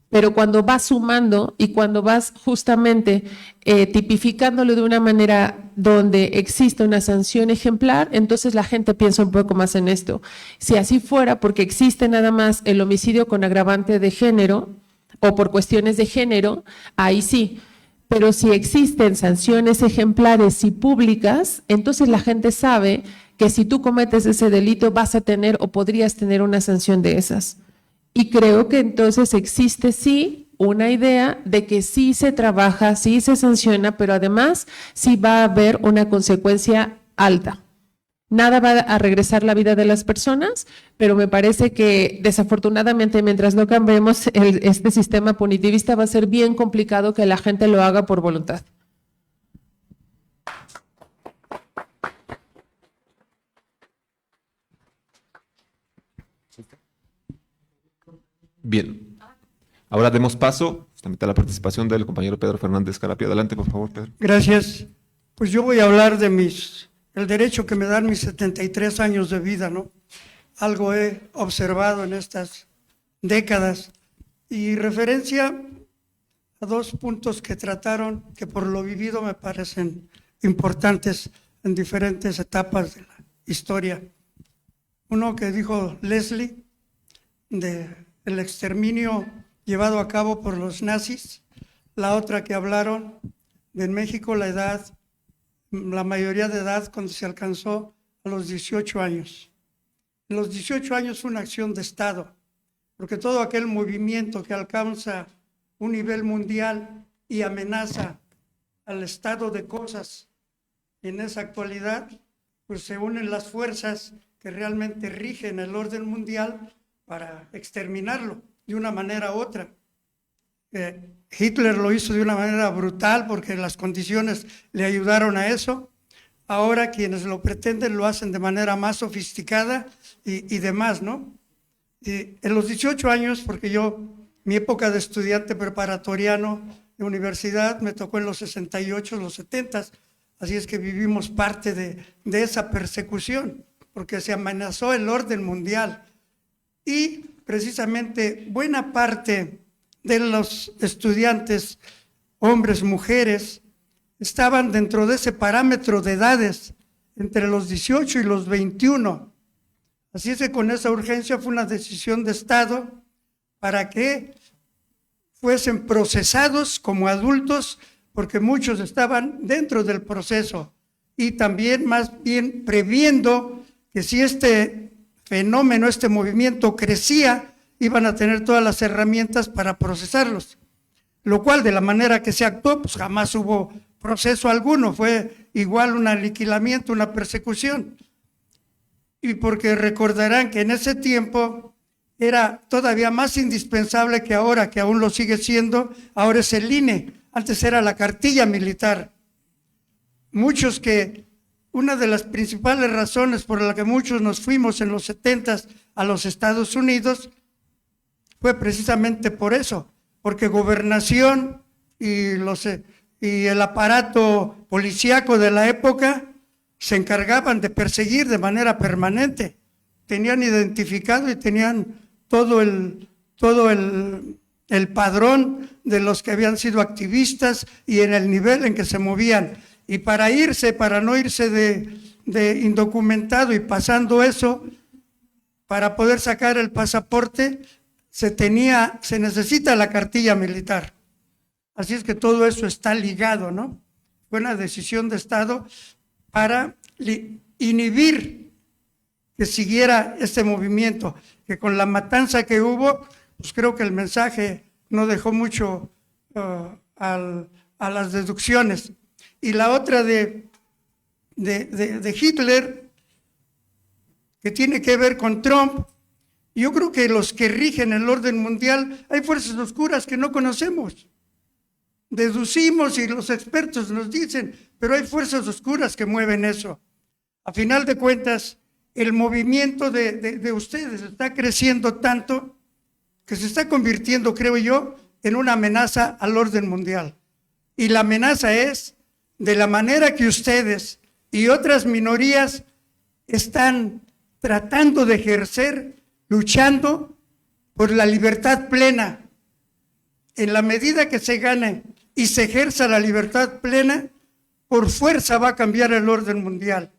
Pero cuando vas sumando y cuando vas justamente tipificándolo de una manera donde existe una sanción ejemplar, entonces la gente piensa un poco más en esto. Si así fuera, porque existe nada más el homicidio con agravante de género, o por cuestiones de género, ahí sí. Pero si existen sanciones ejemplares y públicas, entonces la gente sabe que si tú cometes ese delito vas a tener o podrías tener una sanción de esas. Y creo que entonces existe sí una idea de que sí se trabaja, sí se sanciona, pero además sí va a haber una consecuencia alta. Nada va a regresar la vida de las personas, pero me parece que desafortunadamente mientras no cambiemos este sistema punitivista va a ser bien complicado que la gente lo haga por voluntad. Bien. Ahora demos paso justamente a la participación del compañero Pedro Fernández Carapio. Adelante, por favor, Pedro. Gracias. Pues yo voy a hablar de el derecho que me dan mis 73 años de vida, ¿no? Algo he observado en estas décadas. Y referencia a dos puntos que trataron, que por lo vivido me parecen importantes en diferentes etapas de la historia. Uno que dijo Leslie, del exterminio llevado a cabo por los nazis. La otra que hablaron de en México la mayoría de edad cuando se alcanzó a los 18 años. En los 18 años fue una acción de Estado, porque todo aquel movimiento que alcanza un nivel mundial y amenaza al estado de cosas en esa actualidad, pues se unen las fuerzas que realmente rigen el orden mundial para exterminarlo de una manera u otra. Hitler lo hizo de una manera brutal porque las condiciones le ayudaron a eso. Ahora quienes lo pretenden lo hacen de manera más sofisticada y demás, ¿no? Y en los 18 años, porque mi época de estudiante preparatoriano de universidad me tocó en los 68, los 70, así es que vivimos parte de esa persecución, porque se amenazó el orden mundial. Y precisamente buena parte de los estudiantes, hombres, mujeres, estaban dentro de ese parámetro de edades, entre los 18 y los 21. Así es que con esa urgencia fue una decisión de Estado para que fuesen procesados como adultos, porque muchos estaban dentro del proceso y también más bien previendo que si este fenómeno, este movimiento crecía, iban a tener todas las herramientas para procesarlos, lo cual de la manera que se actuó, pues jamás hubo proceso alguno, fue igual un aniquilamiento, una persecución. Y porque recordarán que en ese tiempo era todavía más indispensable que ahora, que aún lo sigue siendo, ahora es el INE, antes era la cartilla militar. Una de las principales razones por la que muchos nos fuimos en los 70s a los Estados Unidos fue precisamente por eso, porque Gobernación y el aparato policíaco de la época se encargaban de perseguir de manera permanente. Tenían identificado y tenían todo el padrón de los que habían sido activistas y en el nivel en que se movían. Y para no irse de indocumentado y pasando eso, para poder sacar el pasaporte, se necesita la cartilla militar. Así es que todo eso está ligado, ¿no? Fue una decisión de Estado para inhibir que siguiera este movimiento, que con la matanza que hubo, pues creo que el mensaje no dejó mucho a las deducciones. Y la otra de Hitler, que tiene que ver con Trump, yo creo que los que rigen el orden mundial, hay fuerzas oscuras que no conocemos. Deducimos y los expertos nos dicen, pero hay fuerzas oscuras que mueven eso. A final de cuentas, el movimiento de ustedes está creciendo tanto que se está convirtiendo, creo yo, en una amenaza al orden mundial. Y la amenaza es de la manera que ustedes y otras minorías están tratando de ejercer, luchando por la libertad plena. En la medida que se gane y se ejerza la libertad plena, por fuerza va a cambiar el orden mundial.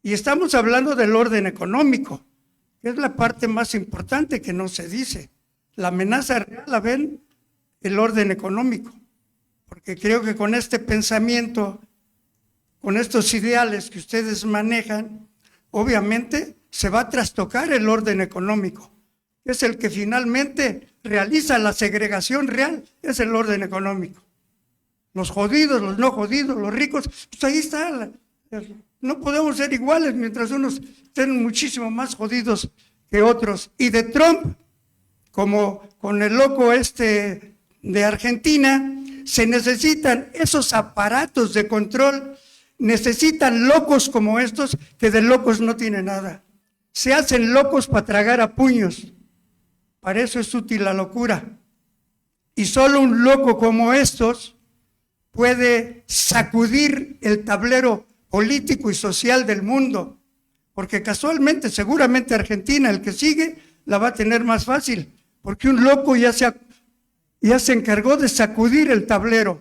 Y estamos hablando del orden económico, que es la parte más importante que no se dice. La amenaza real la ven el orden económico, porque creo que con este pensamiento, con estos ideales que ustedes manejan, obviamente se va a trastocar el orden económico, que es el que finalmente realiza la segregación real, es el orden económico. Los jodidos, los no jodidos, los ricos, pues ahí está. No podemos ser iguales mientras unos estén muchísimo más jodidos que otros. Y de Trump, como con el loco de Argentina, se necesitan esos aparatos de control, necesitan locos como estos que de locos no tienen nada. Se hacen locos para tragar a puños. Para eso es útil la locura. Y solo un loco como estos puede sacudir el tablero político y social del mundo, porque casualmente, seguramente Argentina, el que sigue, la va a tener más fácil, porque un loco ya se encargó de sacudir el tablero.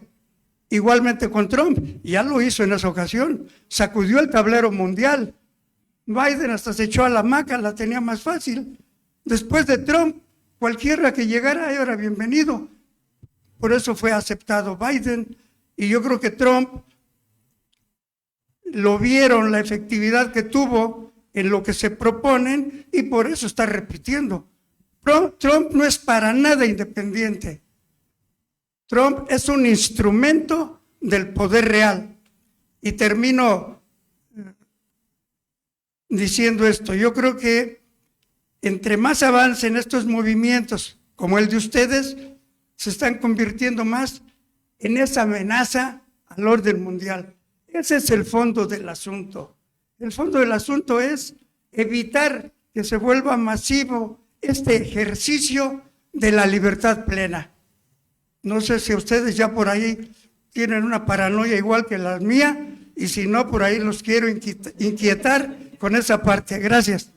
Igualmente con Trump, ya lo hizo en esa ocasión, sacudió el tablero mundial. Biden hasta se echó a la hamaca, la tenía más fácil. Después de Trump, cualquiera que llegara era bienvenido. Por eso fue aceptado Biden. Y yo creo que Trump lo vieron la efectividad que tuvo en lo que se proponen y por eso está repitiendo. Trump no es para nada independiente. Trump es un instrumento del poder real. Y termino diciendo esto. Yo creo que entre más avancen estos movimientos como el de ustedes, se están convirtiendo más en esa amenaza al orden mundial. Ese es el fondo del asunto. El fondo del asunto es evitar que se vuelva masivo este ejercicio de la libertad plena. No sé si ustedes ya por ahí tienen una paranoia igual que la mía, y si no, por ahí los quiero inquietar con esa parte. Gracias.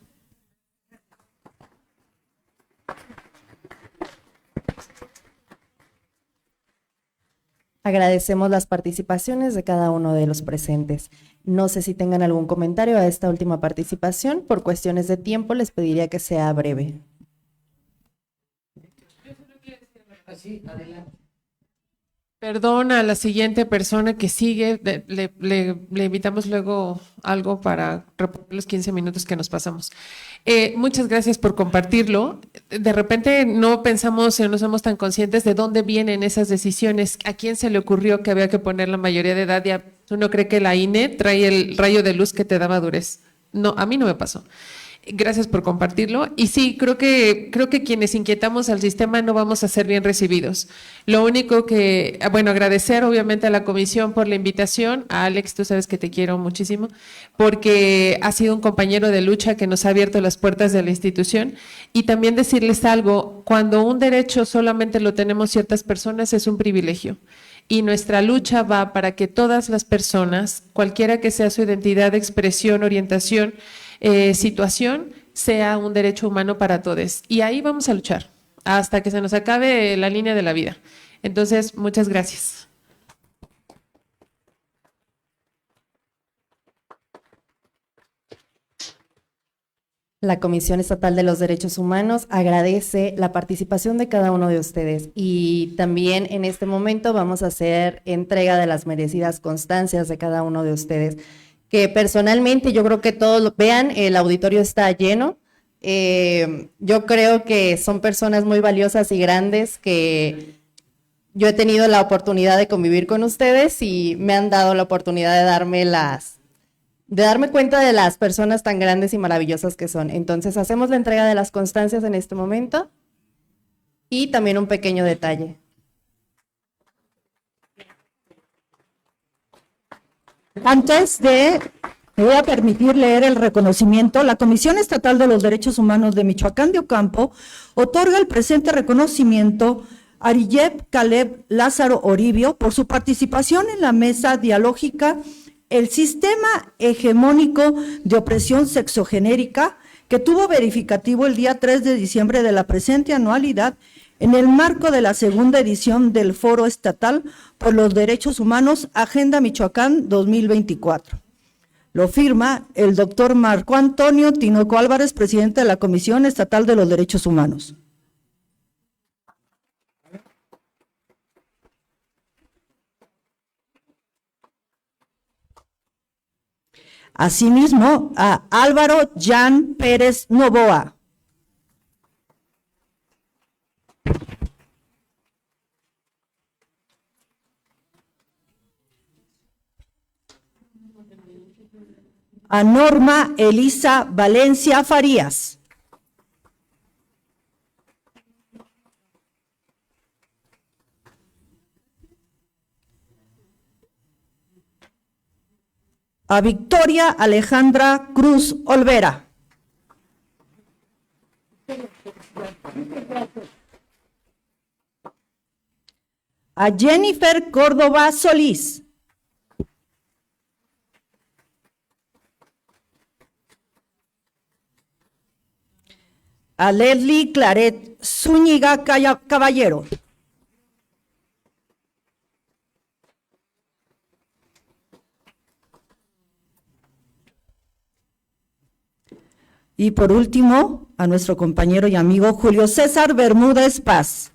Agradecemos las participaciones de cada uno de los presentes. No sé si tengan algún comentario a esta última participación. Por cuestiones de tiempo les pediría que sea breve. Perdón a la siguiente persona que sigue, le invitamos luego algo para reponer los 15 minutos que nos pasamos. Muchas gracias por compartirlo. De repente no pensamos o no somos tan conscientes de dónde vienen esas decisiones, a quién se le ocurrió que había que poner la mayoría de edad. Ya uno cree que la INE trae el rayo de luz que te da madurez. No, a mí no me pasó. Gracias por compartirlo. Y sí, creo que quienes inquietamos al sistema no vamos a ser bien recibidos. Lo único que, bueno, agradecer obviamente a la comisión por la invitación. A Alex, tú sabes que te quiero muchísimo, porque ha sido un compañero de lucha que nos ha abierto las puertas de la institución. Y también decirles algo, cuando un derecho solamente lo tenemos ciertas personas es un privilegio. Y nuestra lucha va para que todas las personas, cualquiera que sea su identidad, expresión, orientación, situación, sea un derecho humano para todos. Y ahí vamos a luchar hasta que se nos acabe la línea de la vida. Entonces, muchas gracias. La Comisión Estatal de los Derechos Humanos agradece la participación de cada uno de ustedes y también en este momento vamos a hacer entrega de las merecidas constancias de cada uno de ustedes, que personalmente yo creo que todos lo vean, el auditorio está lleno. Yo creo que son personas muy valiosas y grandes que yo he tenido la oportunidad de convivir con ustedes y me han dado la oportunidad de darme cuenta de las personas tan grandes y maravillosas que son. Entonces, hacemos la entrega de las constancias en este momento y también un pequeño detalle. Me voy a permitir leer el reconocimiento. La Comisión Estatal de los Derechos Humanos de Michoacán de Ocampo otorga el presente reconocimiento a Ariyeb Caleb Lázaro Oribio por su participación en la mesa dialógica El Sistema Hegemónico de Opresión Sexogenérica, que tuvo verificativo el día 3 de diciembre de la presente anualidad en el marco de la segunda edición del Foro Estatal por los Derechos Humanos, Agenda Michoacán 2024. Lo firma el doctor Marco Antonio Tinoco Álvarez, presidente de la Comisión Estatal de los Derechos Humanos. Asimismo, a Álvaro Jan Pérez Novoa. A Norma Elisa Valencia Farías. A Victoria Alejandra Cruz Olvera. A Jennifer Córdoba Solís. A Leslie Claret Zúñiga Caballero. Y por último, a nuestro compañero y amigo Julio César Bermúdez Paz.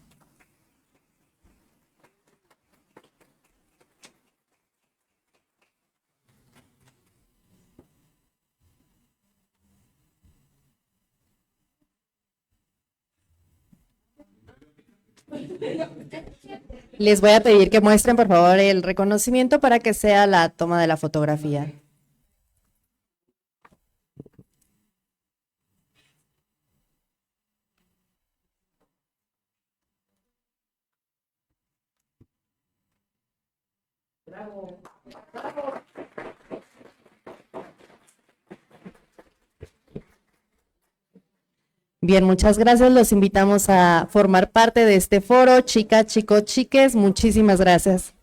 Les voy a pedir que muestren, por favor, el reconocimiento para que sea la toma de la fotografía. Bien, muchas gracias. Los invitamos a formar parte de este foro. Chicas, chicos, chiques, muchísimas gracias.